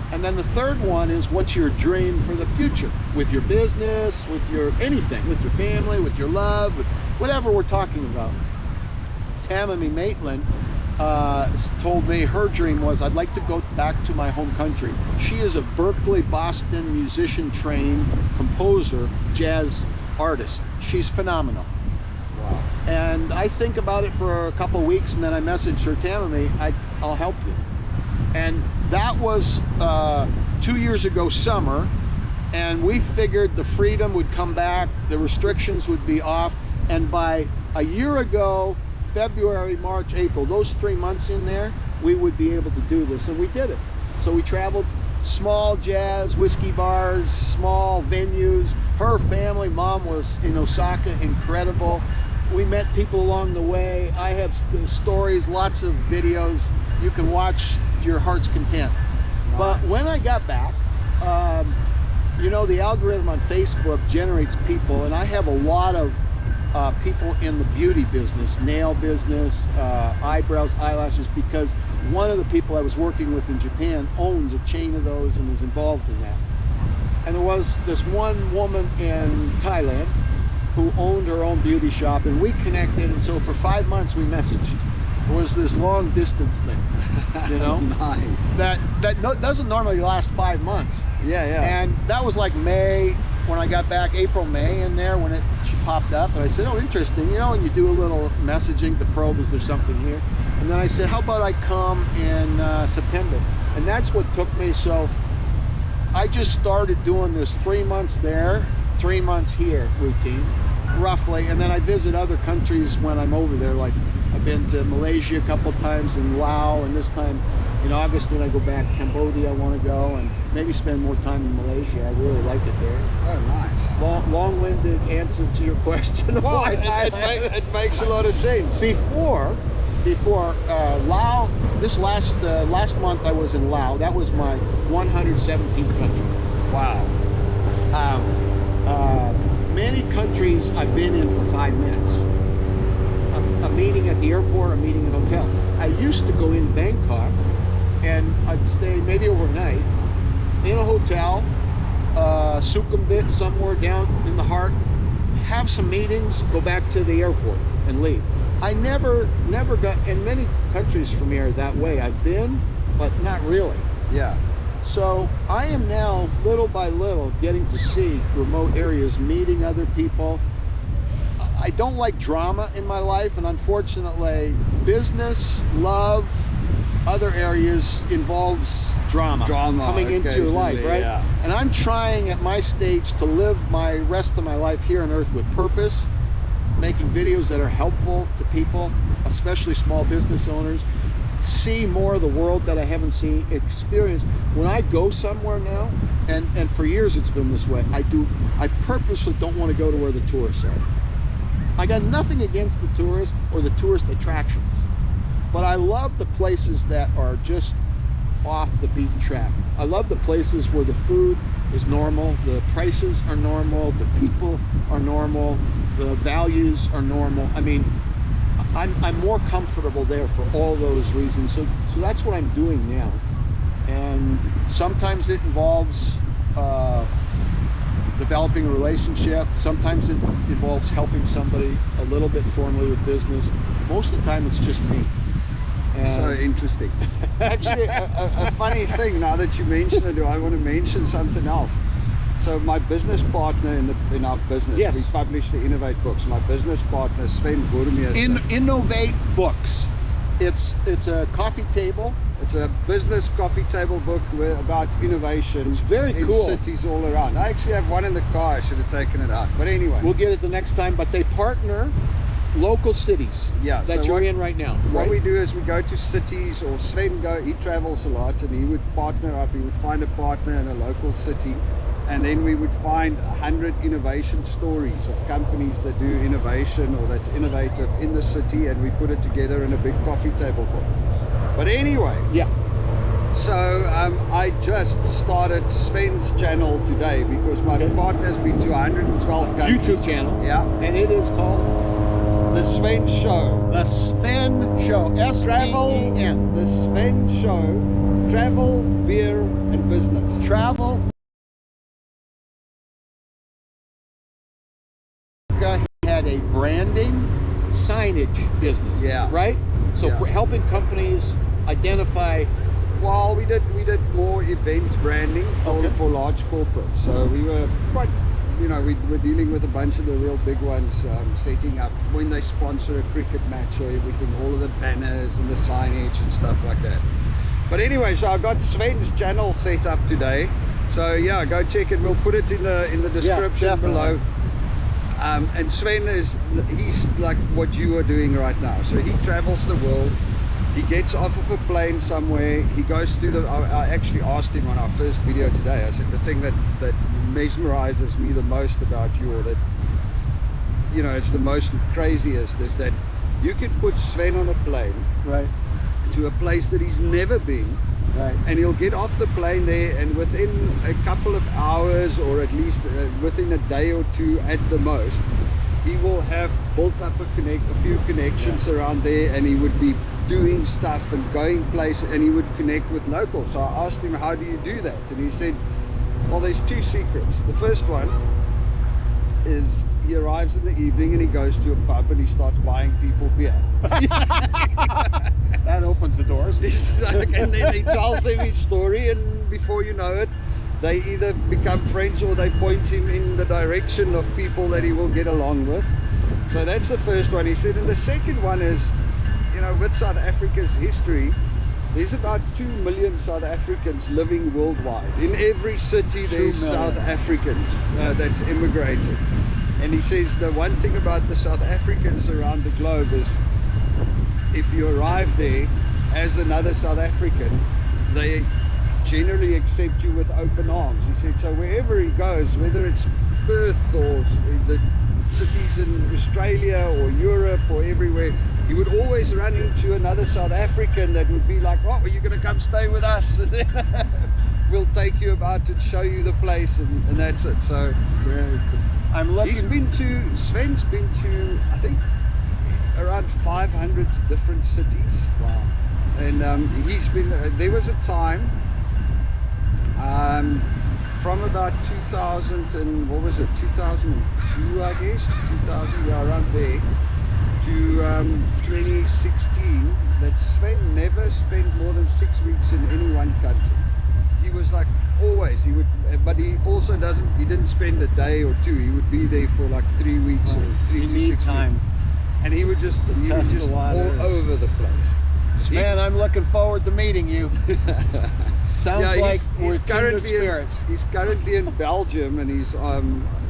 And then the third one is, what's your dream for the future? With your business, with your anything, with your family, with your love, with whatever we're talking about. Tammy Maitland told me her dream was, I'd like to go back to my home country. She is a Berkeley, Boston musician trained composer, jazz artist. She's phenomenal. Wow. And I think about it for a couple weeks, and then I messaged her, Tammy, I'll help you. And that was 2 years ago summer, and we figured the freedom would come back, the restrictions would be off, and by a year ago, February, March, April, those 3 months in there, we would be able to do this, and we did it. So we traveled small jazz, whiskey bars, small venues. Her family, mom was in Osaka, incredible. We met people along the way. I have stories, lots of videos. You can watch your heart's content. Nice. But when I got back, you know, the algorithm on Facebook generates people, and I have a lot of people in the beauty business, nail business, eyebrows, eyelashes, because one of the people I was working with in Japan owns a chain of those and is involved in that. And there was this one woman in Thailand who owned her own beauty shop, and we connected, and so for 5 months we messaged. It was this long distance thing, you know? Nice. That doesn't normally last 5 months. Yeah, yeah. And that was like May, when I got back, April, May in there, when she popped up, and I said, oh, interesting, you know, and you do a little messaging to probe, is there something here? And then I said, how about I come in September? And that's what took me. So I just started doing this 3 months there, 3 months here routine, roughly, and then I visit other countries when I'm over there. Like I've been to Malaysia a couple times, and Laos, and this time in August when I go back, Cambodia I want to go, and maybe spend more time in Malaysia. I really like it there. Oh, nice. Long-winded answer to your question. Well, it makes a lot of sense. Before Laos, this last month I was in Laos. That was my 117th country. Wow. Many countries I've been in for 5 minutes. A meeting at the airport, a meeting in a hotel. I used to go in Bangkok, and I'd stay maybe overnight in a hotel, Sukhumvit, somewhere down in the heart, have some meetings, go back to the airport and leave. I never got, and many countries from here that way. I've been, but not really. Yeah. So I am now, little by little, getting to see remote areas, meeting other people. I don't like drama in my life, and unfortunately, business, love, other areas involves drama coming into your life, right? Yeah. And I'm trying at my stage to live my rest of my life here on earth with purpose, making videos that are helpful to people, especially small business owners, see more of the world that I haven't seen, experience. When I go somewhere now, and for years it's been this way, I purposely don't want to go to where the tourists are. I got nothing against the tourists or the tourist attractions, but I love the places that are just off the beaten track. I love the places where the food is normal, the prices are normal, the people are normal, the values are normal. I mean, I'm more comfortable there for all those reasons. So that's what I'm doing now. And sometimes it involves developing a relationship. Sometimes it involves helping somebody a little bit formally with business. Most of the time it's just me. So interesting. Actually, a funny thing, now that you mention it, I want to mention something else. So my business partner in our business, yes, we publish the Innovate books. My business partner, Sven Boermeester. Innovate books. It's a coffee table. It's a business coffee table book about innovation. It's very in cool. cities all around. I actually have one in the car. I should have taken it out. But anyway. We'll get it the next time. But they partner local cities, yeah, that you're in right now. What right? we do is we go to cities, or Sven he travels a lot, and he would partner up. He would find a partner in a local city, and then we would find 100 innovation stories of companies that do innovation or that's innovative in the city, and we put it together in a big coffee table book. But anyway, yeah. So I just started Sven's channel today because my partner's been to 112 countries. YouTube channel. Yeah. And it is called The Sven Show. The Sven Show. S-V-E-N. The Sven Show. Travel, beer, and business. Travel. He had a branding signage business. Yeah. Right? So Yeah. helping companies identify. Well, we did more event branding for large corporates. So we were quite, we were dealing with a bunch of the real big ones, setting up when they sponsor a cricket match or everything, all of the banners and the signage and stuff like that. But anyway, so I got Sven's channel set up today. So yeah, go check it. We'll put it in the description below. And Sven he's like what you are doing right now. So he travels the world. He gets off of a plane somewhere. He goes to I actually asked him on our first video today. I said the thing that mesmerizes me the most about you, or that it's the most craziest, is that you can put Sven on a plane, right, to a place that he's never been. right, And he'll get off the plane there, and within a couple of hours, or at least within a day or two at the most, he will have built up a few connections around there, and he would be doing stuff and going places, and he would connect with locals. So I asked him, how do you do that? And he said, well, there's two secrets. The first one is he arrives in the evening and he goes to a pub and he starts buying people beer. That opens the doors. And then he tells them his story, and before you know it, they either become friends or they point him in the direction of people that he will get along with. So that's the first one, he said. And the second one is, with South Africa's history, there's about 2 million South Africans living worldwide. In every city there's South Africans that's immigrated. And he says the one thing about the South Africans around the globe is, if you arrive there as another South African, they generally accept you with open arms. He said, so wherever he goes, whether it's Perth or the cities in Australia or Europe or everywhere, he would always run into another South African that would be like, oh, are you going to come stay with us? And then we'll take you about and show you the place, and that's it. So I'm looking. Sven's been to, I think, around 500 different cities. Wow. And he's been, there was a time, from about 2000 and, what was it, 2002, I guess, 2000, yeah, around there, to 2016, that Sven never spent more than 6 weeks in any one country. He was like, always, he would, but he also he didn't spend a day or two. He would be there for like 3 weeks, or 3 to 6 weeks. And he was just all over the place. Sven, I'm looking forward to meeting you. Sounds like we're kindred currently spirits. he's currently in Belgium, and he's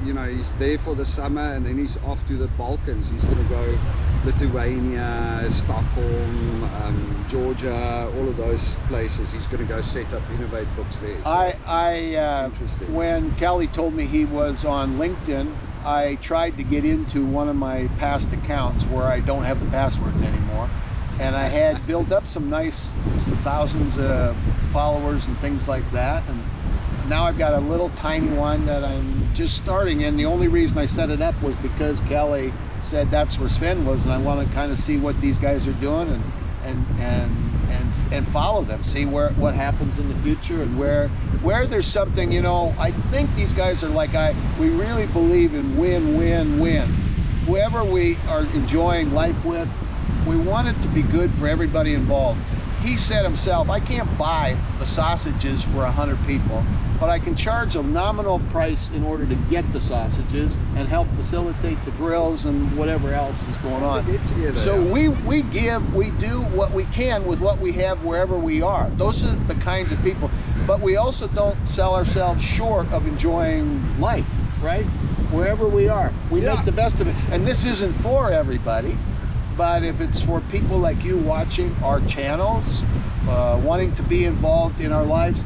you know, he's there for the summer, and then he's off to the Balkans. He's going to go Lithuania, Stockholm, Georgia, all of those places. He's going to go set up Innovate Books there. So, interesting. When Kelly told me he was on LinkedIn, I tried to get into one of my past accounts where I don't have the passwords anymore, and I had built up some nice thousands of followers and things like that, and now I've got a little tiny one that I'm just starting, and the only reason I set it up was because Kelly said that's where Sven was, and I want to kind of see what these guys are doing and follow them, see what happens in the future, and where there's something, you know. I think these guys are like, we really believe in win-win-win. Whoever we are enjoying life with, we want it to be good for everybody involved. He said himself, I can't buy the sausages for 100 people, but I can charge a nominal price in order to get the sausages and help facilitate the grills and whatever else is going on. So we do what we can with what we have wherever we are. Those are the kinds of people. But we also don't sell ourselves short of enjoying life, right? Wherever we are, we make the best of it. And this isn't for everybody, but if it's for people like you watching our channels, wanting to be involved in our lives,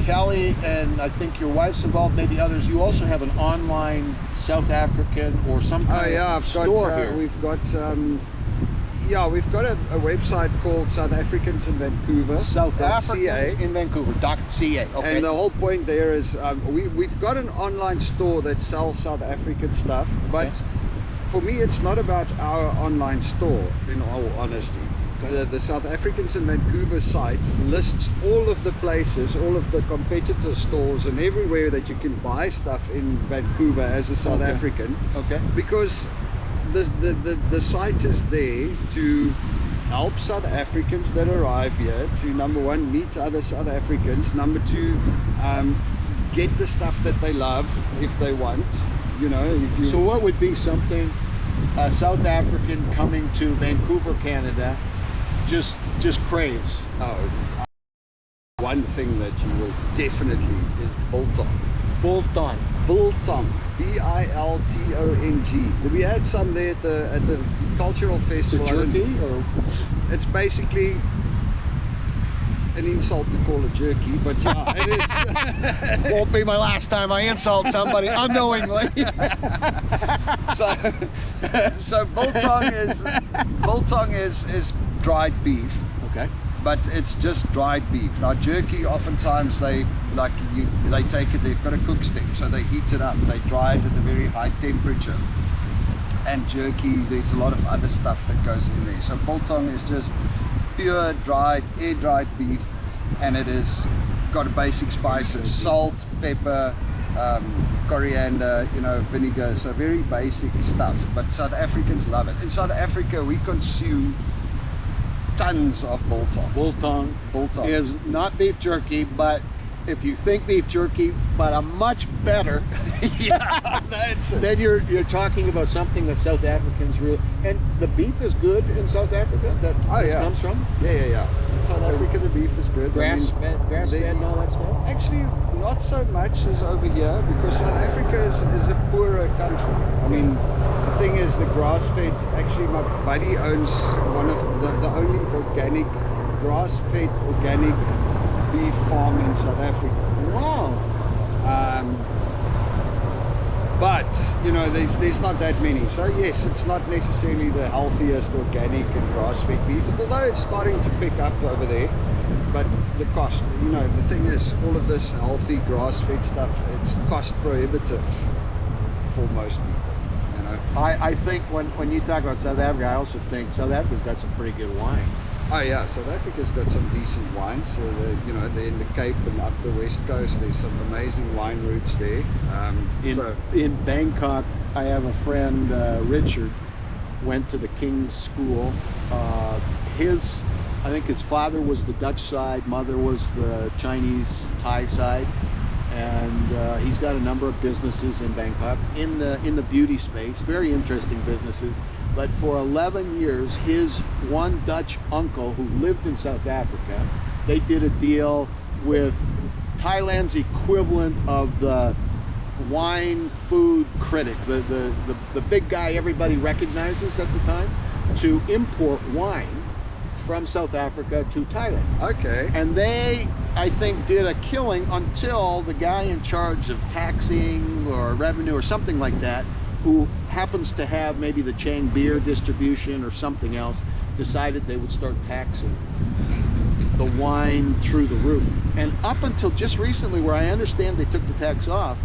Kelly, and I think your wife's involved, maybe others, you also have an online South African or some kind of store here. We've got a website called South Africans in Vancouver. South Africans in Vancouver.ca. Okay. And the whole point there is we've got an online store that sells South African stuff, but for me it's not about our online store, in all honesty. The South Africans in Vancouver site lists all of the places, all of the competitor stores and everywhere that you can buy stuff in Vancouver as a South African. Okay. Because the site is there to help South Africans that arrive here to, number one, meet other South Africans, number two, get the stuff that they love if they want. You know, if you... So what would be something a South African coming to Vancouver, Canada, just craves? One thing that you will definitely is biltong. Biltong. Biltong. B-I-L-T-O-N-G. We had some there at the cultural festival. Is it jerky, or? It's basically an insult to call it jerky, but yeah, it is. Won't be my last time I insult somebody unknowingly. So biltong is dried beef. Okay. But it's just dried beef. Now jerky, oftentimes they take it, they've got a cook stick, so they heat it up, they dry it at a very high temperature. And jerky, there's a lot of other stuff that goes in there. So biltong is just pure dried, air-dried beef, and it is got a basic spices, salt, pepper, coriander, you know, vinegar, so very basic stuff. But South Africans love it. In South Africa, we consume tons of biltong. Biltong is not beef jerky, but if you think beef jerky, but a much better, then you're talking about something that South Africans really, and the beef is good in South Africa that this comes from? Yeah. In South Africa the beef is good. Grass-fed and all that stuff? Actually, not so much as over here, because South Africa is a poorer country. I mean, the thing is, the grass-fed, actually my buddy owns one of the only organic, grass-fed organic beef farm in South Africa. Wow. But you know, there's not that many, so yes, it's not necessarily the healthiest organic and grass-fed beef, although it's starting to pick up over there. But the cost, you know, the thing is, all of this healthy grass-fed stuff, it's cost prohibitive for most people, you know. I think when you talk about South Africa, I also think South Africa's got some pretty good wine. Oh yeah, South Africa's got some decent wines. So you know, they're in the Cape and up the West Coast. There's some amazing wine routes there. In Bangkok, I have a friend, Richard, went to the King's School. I think his father was the Dutch side, mother was the Chinese Thai side, and he's got a number of businesses in Bangkok in the beauty space. Very interesting businesses. But for 11 years, his one Dutch uncle who lived in South Africa, they did a deal with Thailand's equivalent of the wine food critic, the big guy everybody recognizes at the time, to import wine from South Africa to Thailand. Okay. And they, I think, did a killing until the guy in charge of taxing or revenue or something like that, who happens to have maybe the Chang beer distribution or something else, decided they would start taxing the wine through the roof. And up until just recently, where I understand they took the tax off,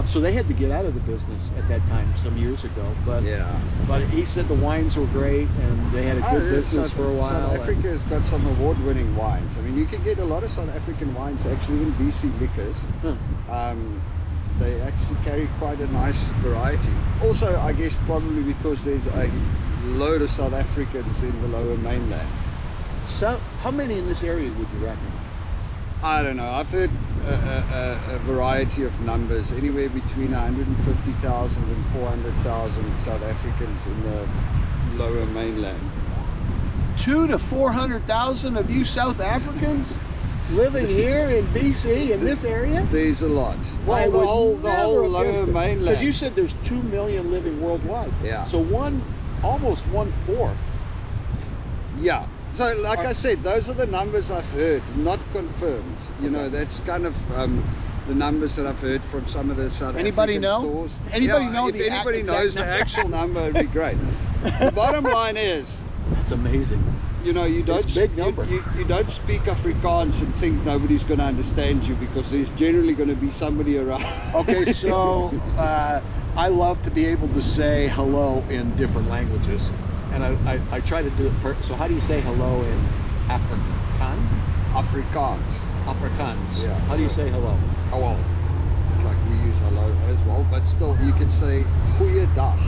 so they had to get out of the business at that time some years ago. But Yeah. but he said the wines were great and they had a good business for a while. South Africa has got some award-winning wines. I mean, you can get a lot of South African wines actually in BC Liquors. Huh. They actually carry quite a nice variety. Also, I guess probably because there's a load of South Africans in the lower mainland. So, how many in this area would you reckon? I don't know. I've heard a variety of numbers, anywhere between 150,000 and 400,000 South Africans in the lower mainland. 200,000 to 400,000 of you South Africans living here in BC in this area? There's a lot. I Well, would the whole never lower have guessed it. mainland. Because you said there's 2 million living worldwide. Yeah. So almost 1/4. Yeah. So, like I said, those are the numbers I've heard, not confirmed. You know, that's kind of the numbers that I've heard from some of the South Anybody African know? stores. Anybody Yeah, know if the anybody exact knows the number? actual number, it'd be great. The bottom line is, That's amazing. you know, you don't It's a big number. you don't speak Afrikaans and think nobody's going to understand you, because there's generally going to be somebody around. Okay, so I love to be able to say hello in different languages, and I try to do it. So how do you say hello in Afrikaan? Afrikaans. Afrikaans. Yeah, How do you so- say hello? Oh well, it's like we use hello as well, but still you can say goeiedag,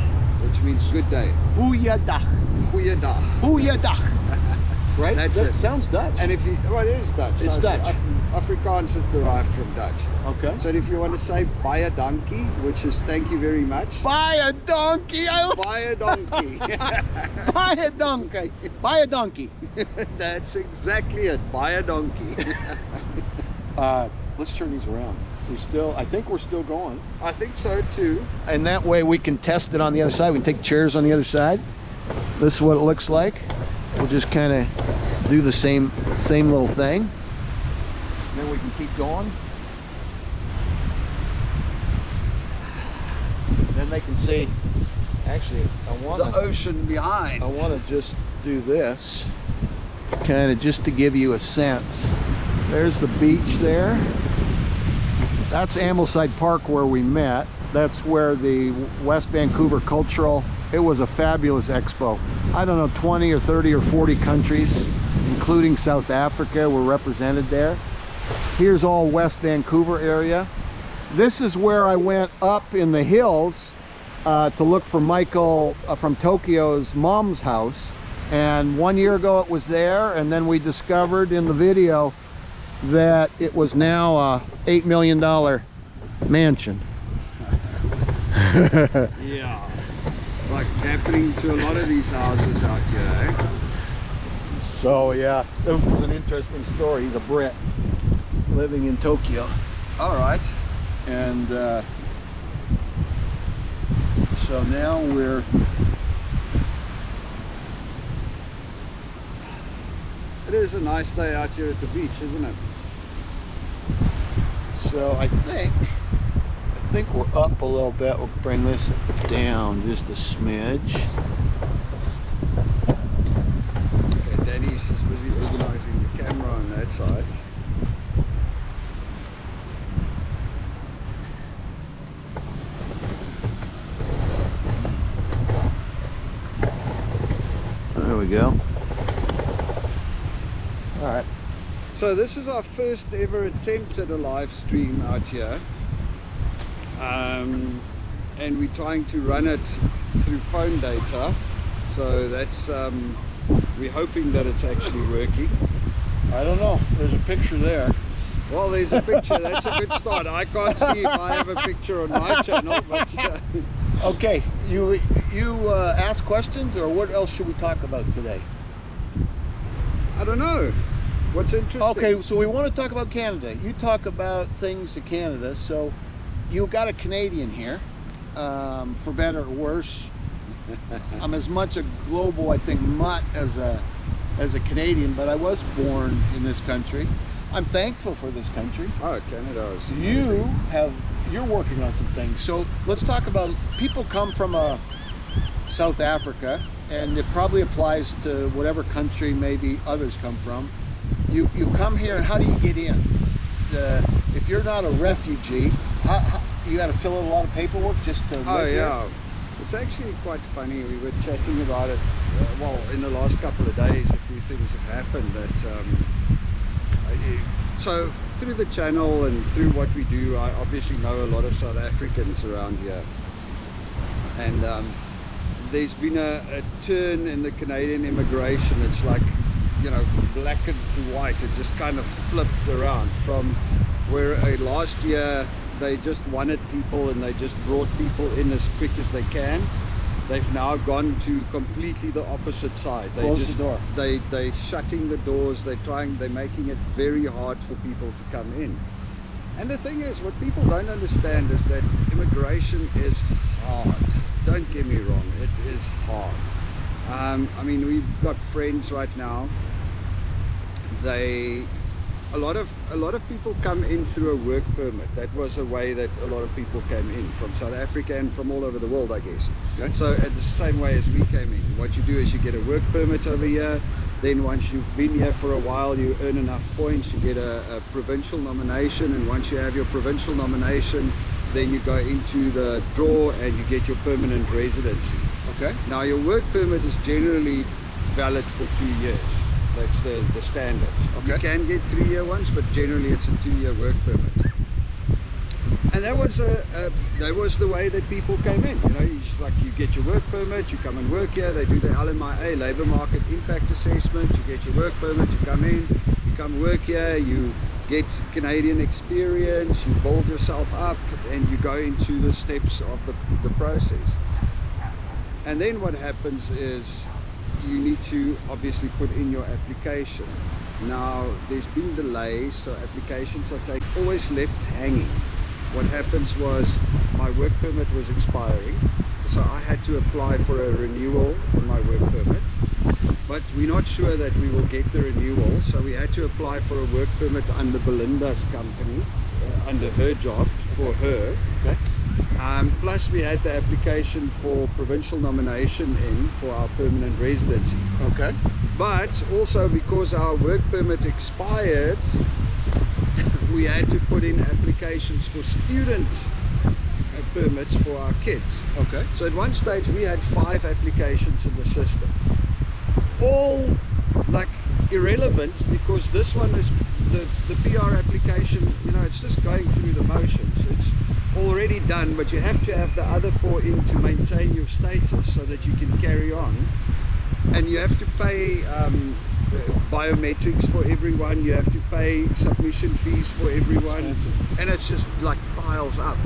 which means good day. Goeiedag. Goeiedag. Goeiedag. Right? That's that it. sounds Dutch. And if you, well, it is Dutch. It's So Dutch. Afrikaans is derived from Dutch. Okay. So if you want to say baie dankie, which is thank you very much. Buy a donkey. Baie dankie. Buy a donkey. Buy a donkey. That's exactly it. Baie dankie. Let's turn these around. I think we're still going. I think so too. And that way we can test it on the other side. We can take chairs on the other side. This is what it looks like. We'll just kind of do the same little thing. Then we can keep going. Then they can see. Actually, The ocean behind. I want to just do this, kind of just to give you a sense. There's the beach there. That's Ambleside Park where we met. That's where the West Vancouver Cultural, it was a fabulous expo. I don't know, 20 or 30 or 40 countries, including South Africa, were represented there. Here's all West Vancouver area. This is where I went up in the hills to look for Michael from Tokyo's mom's house. And 1 year ago it was there, and then we discovered in the video that it was now a $8 million mansion. Yeah. Like happening to a lot of these houses out here, eh? So yeah, it was an interesting story. He's a Brit living in Tokyo. All right. And so now we're It is a nice day out here at the beach, isn't it? so I think we're up a little bit. We'll bring this down just a smidge. Okay, Danny's just busy organizing the camera on that side. There we go. All right. So this is our first ever attempt at a live stream out here. And we're trying to run it through phone data. So that's, we're hoping that it's actually working. I don't know. There's a picture there. Well, there's a picture. That's a good start. I can't see if I have a picture on my channel, but Okay, you ask questions, or what else should we talk about today? I don't know. What's interesting? Okay, so we want to talk about Canada. You talk about things in Canada. So you got a Canadian here, for better or worse. I'm as much a global, I think, mutt as a Canadian, but I was born in this country. I'm thankful for this country. Oh, Canada is amazing. You're working on some things. So let's talk about, people come from South Africa, and it probably applies to whatever country maybe others come from. You come here, and how do you get in? If you're not a refugee, you got to fill out a lot of paperwork just to live here? Yeah. It's actually quite funny. We were chatting about it, well, in the last couple of days, a few things have happened that, so through the channel and through what we do, I obviously know a lot of South Africans around here. And there's been a turn in the Canadian immigration. It's like, you know, black and white. It just kind of flipped around from where last year they just wanted people and they just brought people in as quick as they can. They've now gone to completely the opposite side. Close the door. They're shutting the doors. They're making it very hard for people to come in. And the thing is, what people don't understand is that immigration is hard. Don't get me wrong, it is hard. I mean, we've got friends right now. A lot of people come in through a work permit. That was a way that a lot of people came in from South Africa and from all over the world, I guess. Okay. So at the same way as we came in, what you do is you get a work permit over here. Then once you've been here for a while, you earn enough points, you get a provincial nomination, and once you have your provincial nomination, then you go into the draw and you get your permanent residency. Okay. Now your work permit is generally valid for 2 years. That's the standard. Okay. You can get 3-year ones, but generally it's a 2-year work permit. And that was the way that people came in. You know, you get your work permit, you come and work here. They do the LMIA, Labour Market Impact Assessment. You get your work permit, you come in, you come work here, you get Canadian experience, you build yourself up, and you go into the steps of the process. And then what happens is you need to obviously put in your application. Now there's been delays, so applications are always left hanging. What happens was my work permit was expiring, so I had to apply for a renewal on my work permit, but we're not sure that we will get the renewal, so we had to apply for a work permit under Belinda's company, under her job, for her. Okay. Plus we had the application for provincial nomination in for our permanent residency. Okay. But also because our work permit expired, we had to put in applications for student permits for our kids. Okay. So at one stage we had 5 applications in the system. All like irrelevant, because this one is the PR application, you know, it's just going through the motions. It's already done, but you have to have the other 4 in to maintain your status so that you can carry on. And you have to pay biometrics for everyone, you have to pay submission fees for everyone, and it's just like piles up.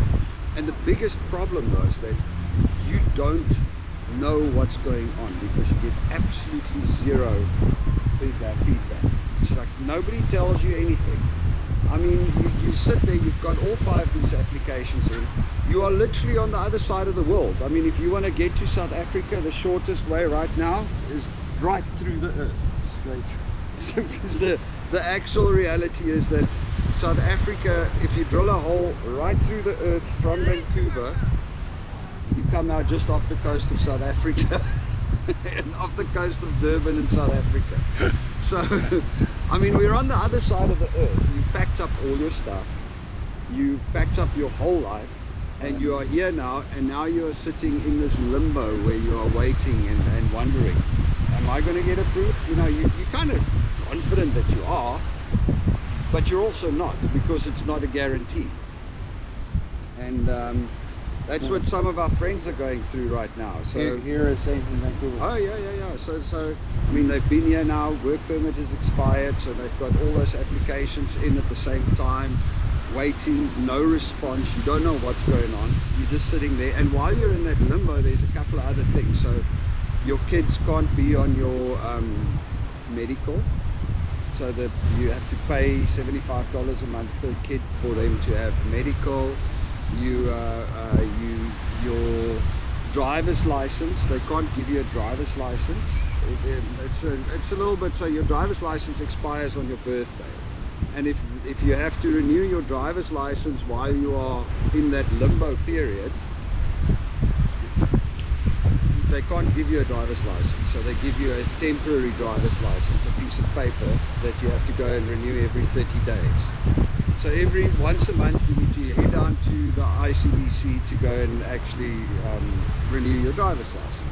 And the biggest problem was that you don't know what's going on because you get absolutely zero feedback. It's like nobody tells you anything. I mean, you sit there, you've got all 5 of these applications in, you are literally on the other side of the world. I mean, if you want to get to South Africa, the shortest way right now is right through the earth. Because the actual reality is that South Africa, if you drill a hole right through the earth from Vancouver, you come out just off the coast of South Africa and off the coast of Durban in South Africa. So, I mean, we're on the other side of the earth. You packed up all your stuff, you packed up your whole life, and you are here now, and now you are sitting in this limbo where you are waiting and wondering, am I going to get approved? You know, you're kind of confident that you are, but you're also not, because it's not a guarantee. And that's what some of our friends are going through right now. So here at St. Vancouver. Oh yeah. So I mean, they've been here now, work permit is expired, so they've got all those applications in at the same time, waiting, no response, you don't know what's going on, you're just sitting there. And while you're in that limbo, there's a couple of other things. So your kids can't be on your medical, so that you have to pay $75 a month per kid for them to have medical. Your driver's license, they can't give you a driver's license. It's a little bit, so your driver's license expires on your birthday, and if you have to renew your driver's license while you are in that limbo period, they can't give you a driver's license, so they give you a temporary driver's license, a piece of paper that you have to go and renew every 30 days. So once a month you need to head down to the ICBC to go and actually renew your driver's license.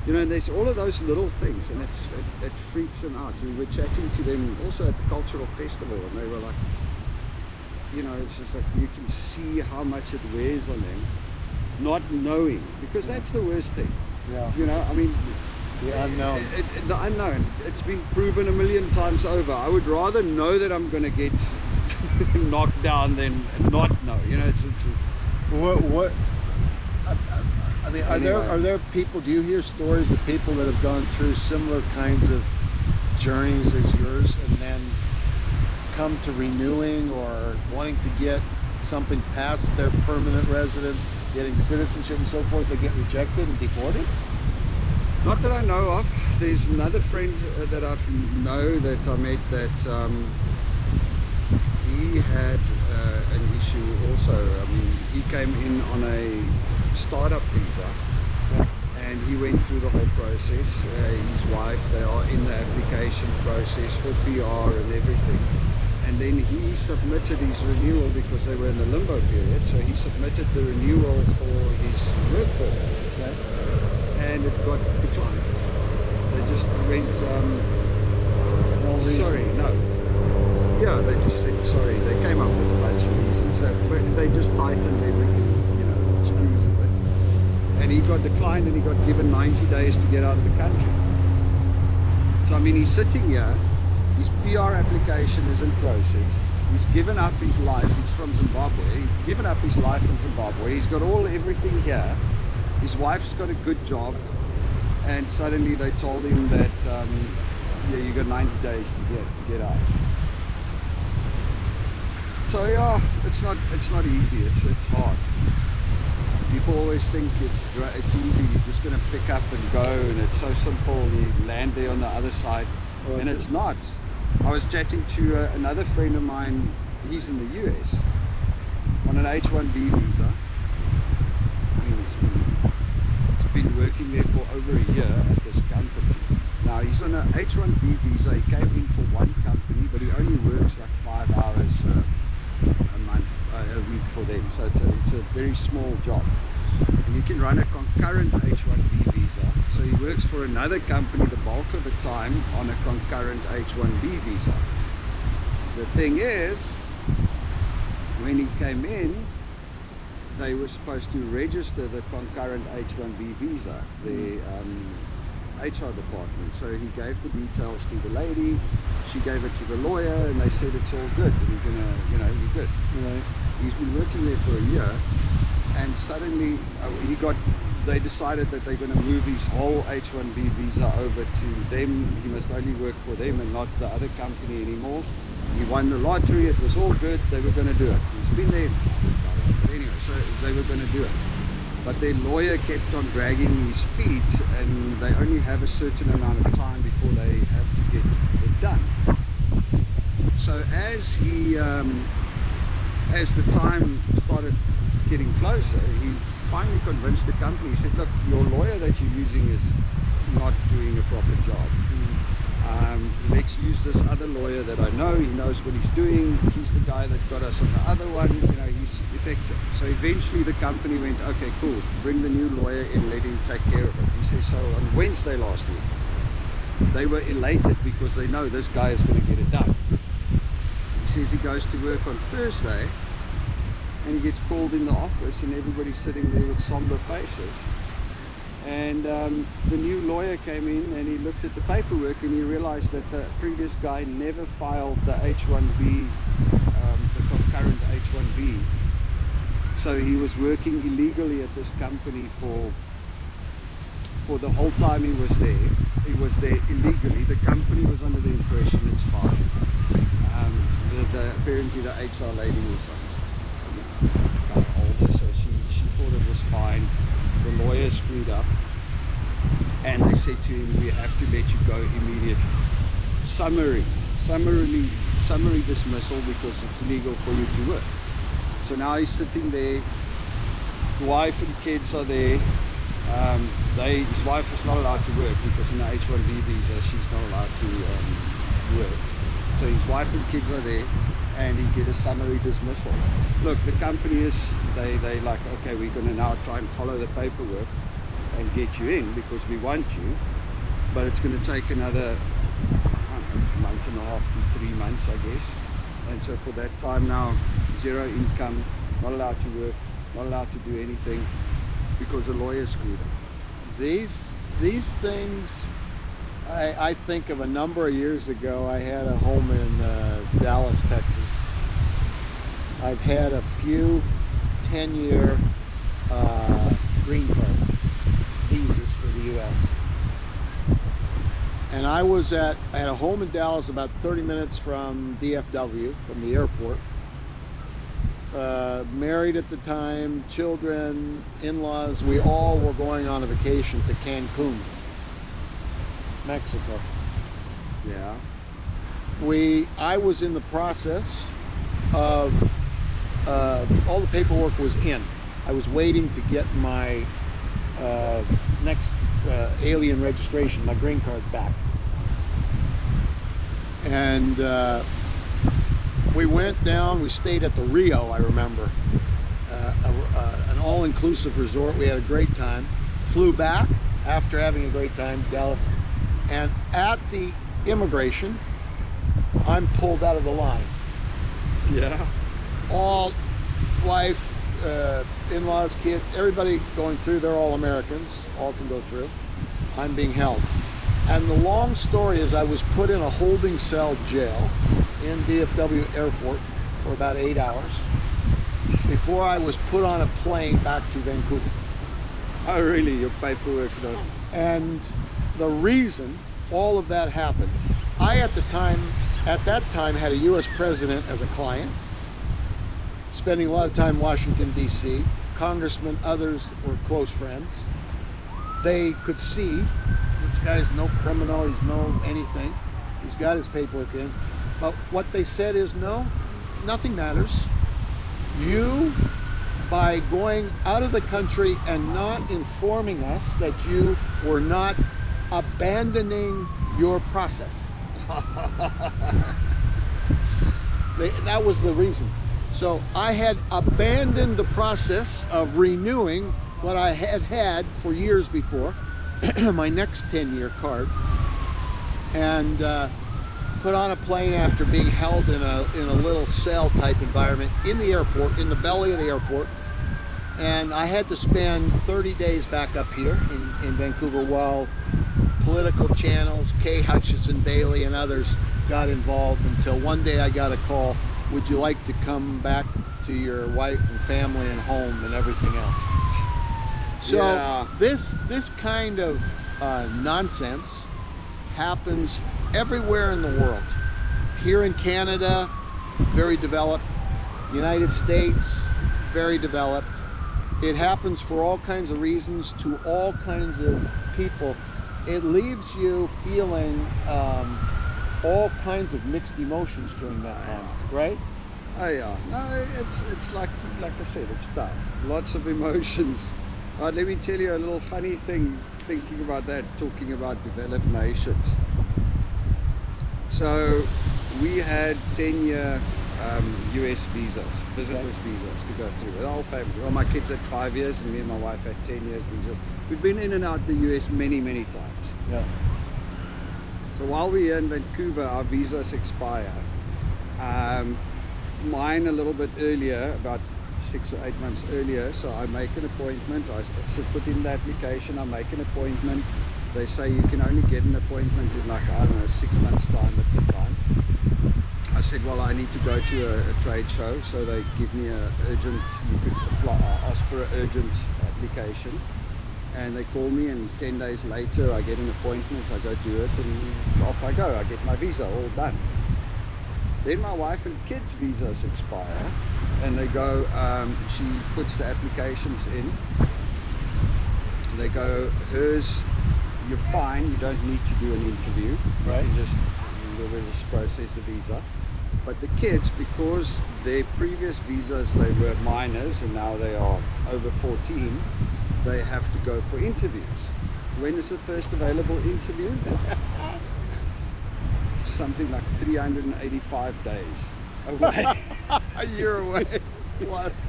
You know, and there's all of those little things, and it freaks them out. We were chatting to them also at the cultural festival, and they were like, you know, it's just like you can see how much it wears on them, not knowing, because that's the worst thing. Yeah. You know, I mean, The unknown. The unknown. It's been proven a million times over. I would rather know that I'm going to get knocked down than not know. You know, it's What? I mean, are there people? Do you hear stories of people that have gone through similar kinds of journeys as yours, and then come to renewing or wanting to get something past their permanent residence, getting citizenship and so forth, they get rejected and deported? Not that I know of. There's another friend that I know that I met that he had an issue also. I mean, he came in on a startup visa, and he went through the whole process. His wife, they are in the application process for PR and everything. And then he submitted his renewal because they were in the limbo period. So he submitted the renewal for his work permit. Okay. And it got declined. They just went, No reason. sorry, no. Yeah, they just said sorry. They came up with a bunch of reasons. But they just tightened everything, you know, screws of it. And he got declined, and he got given 90 days to get out of the country. So, I mean, he's sitting here. His PR application is in process. He's given up his life. He's from Zimbabwe. He's given up his life in Zimbabwe. He's got everything here. His wife's got a good job, and suddenly they told him that yeah, you got 90 days to get out. So yeah, it's not easy. It's hard. People always think it's easy. You're just going to pick up and go, and it's so simple. You land there on the other side, and it's not. I was chatting to another friend of mine. He's in the US on an H-1B visa. I mean, he's been working there for over a year at this company. Now he's on an H-1B visa. He came in for one company, but he only works like 5 hours a week for them. So it's a very small job. And you can run a concurrent H-1B visa. So he works for another company the bulk of the time on a concurrent H-1B visa. The thing is, when he came in, they were supposed to register the concurrent H-1B visa, the HR department. So he gave the details to the lady, she gave it to the lawyer, and they said it's all good. You're gonna, you know, you're good. Right. He's been working there for a year, and suddenly they decided that they're going to move his whole H-1B visa over to them. He must only work for them and not the other company anymore. He won the lottery. It was all good. They were going to do it. He's been there. But anyway, so they were going to do it. But their lawyer kept on dragging his feet, and they only have a certain amount of time before they have to get it done. So as the time started getting closer, he finally convinced the company. He said, look, your lawyer that you're using is not doing a proper job. Let's use this other lawyer that I know. He knows what he's doing. He's the guy that got us on the other one. You know, he's effective. So eventually the company went, okay, cool, bring the new lawyer in, let him take care of it. He says, so on Wednesday last week, they were elated because they know this guy is going to get it done. He says he goes to work on Thursday, and he gets called in the office, and everybody's sitting there with somber faces. And the new lawyer came in, and he looked at the paperwork, and he realized that the previous guy never filed the H-1B, the concurrent H-1B. So he was working illegally at this company for for the whole time he was there illegally. The company was under the impression it's fine. Apparently the HR lady was kind of older, so she thought it was fine. The lawyer screwed up, and they said to him, we have to let you go immediately. Summary dismissal because it's illegal for you to work. So now he's sitting there, the wife and kids are there. His wife is not allowed to work because in an H1B visa she's not allowed to work. So his wife and kids are there, and he get a summary dismissal. Look, the company is, they like, okay, we're going to now try and follow the paperwork and get you in because we want you, but it's going to take another month and a half to 3 months, I guess. And so for that time now, zero income, not allowed to work, not allowed to do anything because the lawyer screwed up. These things, I think of a number of years ago. I had a home in Dallas, Texas. I've had a few 10-year green card visas for the U.S. And I had a home in Dallas about 30 minutes from DFW, from the airport. Married at the time, children, in-laws, we all were going on a vacation to Cancun, Mexico. Yeah. I was in the process of, all the paperwork was in. I was waiting to get my next alien registration, my green card back. And we went down, we stayed at the Rio, I remember, an all-inclusive resort. We had a great time. Flew back after having a great time, Dallas. And at the immigration, I'm pulled out of the line. Yeah. All wife, in-laws, kids, everybody going through. They're all Americans, all can go through. I'm being held. And the long story is I was put in a holding cell jail in DFW Airport for about 8 hours before I was put on a plane back to Vancouver. Oh really? Your paperwork done? And the reason all of that happened, at that time had a US president as a client, spending a lot of time in Washington DC. Congressmen, others were close friends. They could see this guy's no criminal, he's no anything, he's got his paperwork in. But what they said is, no, nothing matters. You, by going out of the country and not informing us that you were not abandoning your process. That was the reason. So I had abandoned the process of renewing what I had had for years before, my next 10-year card, and put on a plane after being held in a little cell type environment in the airport, in the belly of the airport. And I had to spend 30 days back up here in Vancouver while political channels, Kay Hutchison Bailey and others got involved, until one day I got a call, would you like to come back to your wife and family and home and everything else? So yeah. This kind of nonsense happens everywhere in the world. Here in Canada, very developed. United States, very developed. It happens for all kinds of reasons to all kinds of people. It leaves you feeling all kinds of mixed emotions during that time, right? Oh yeah, no, it's like I said, it's tough. Lots of emotions. Let me tell you a little funny thing, thinking about that, talking about developed nations. So we had 10-year US visas, visitors visas to go through with the whole family. Well, my kids had 5 years and me and my wife had 10 years visas. We've been in and out the US many times. Yeah. So while we're in Vancouver, our visas expire. Mine a little bit earlier, about 6 or 8 months earlier, so I make an appointment. I put in the application, I make an appointment. They say you can only get an appointment in, like, I don't know, 6 months time at the time. I said, well, I need to go to a trade show, so they give me a urgent, you could apply, ask for an urgent application. And they call me, and 10 days later I get an appointment, I go do it, and off I go. I get my visa all done. Then my wife and kids' visas expire, and they go, she puts the applications in. They go, hers, you're fine, you don't need to do an interview. Right. We'll just process the visa. But the kids, because their previous visas, they were minors, and now they are over 14, they have to go for interviews. When is the first available interview? Something like 385 days away. A year away plus.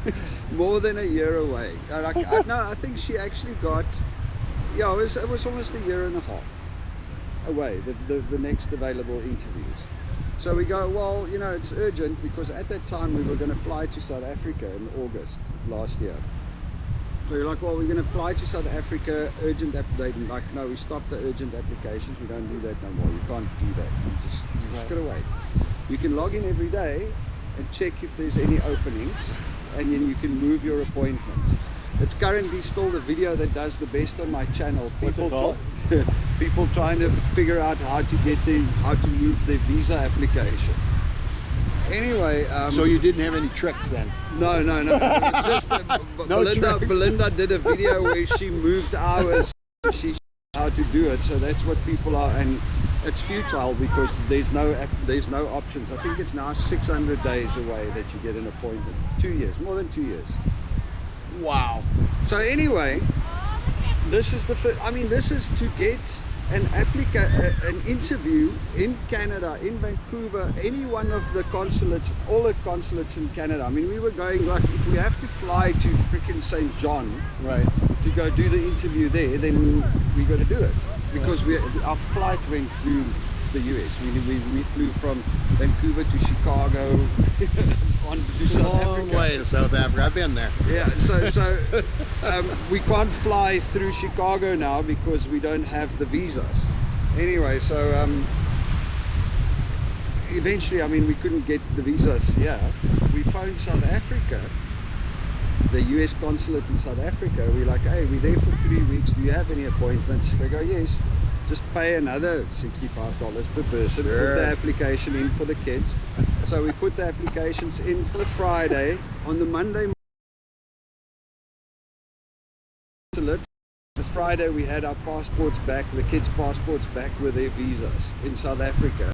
More than a year away. No, I think she actually got, yeah, it was almost a year and a half away, the next available interviews. So we go, well, you know, it's urgent, because at that time we were going to fly to South Africa in August last year. So you're like, well, we're going to fly to South Africa, urgent application. Like, no, we stopped the urgent applications. We don't do that no more. You can't do that. You just gotta wait. You can log in every day and check if there's any openings, and then you can move your appointment. It's currently still the video that does the best on my channel. What's it called? People trying to figure out how to move their visa application. Anyway, So you didn't have any tricks then? No. It's just that Belinda did a video where she moved hours. She how to do it, so that's what people are, and it's futile because there's no options. I think it's now 600 days away that you get an appointment. 2 years, more than 2 years. Wow. So anyway, this is this is to get an interview in Canada, in Vancouver, any one of the consulates, all the consulates in Canada. I mean, we were going, like, if we have to fly to freaking St. John, right, to go do the interview there, then we got to do it, because our flight went through the US. We flew from Vancouver to Chicago on to South Africa. Long way to South Africa. I've been there. Yeah, so we can't fly through Chicago now because we don't have the visas. Anyway, so eventually, I mean, we couldn't get the visas here. We phoned South Africa, the US consulate in South Africa. We're like, hey, we're there for 3 weeks. Do you have any appointments? They go, yes. Just pay another $65 per person, Sure. Put the application in for the kids. So we put the applications in for the Friday. On the Monday, the Friday we had our passports back, the kids' passports back with their visas in South Africa.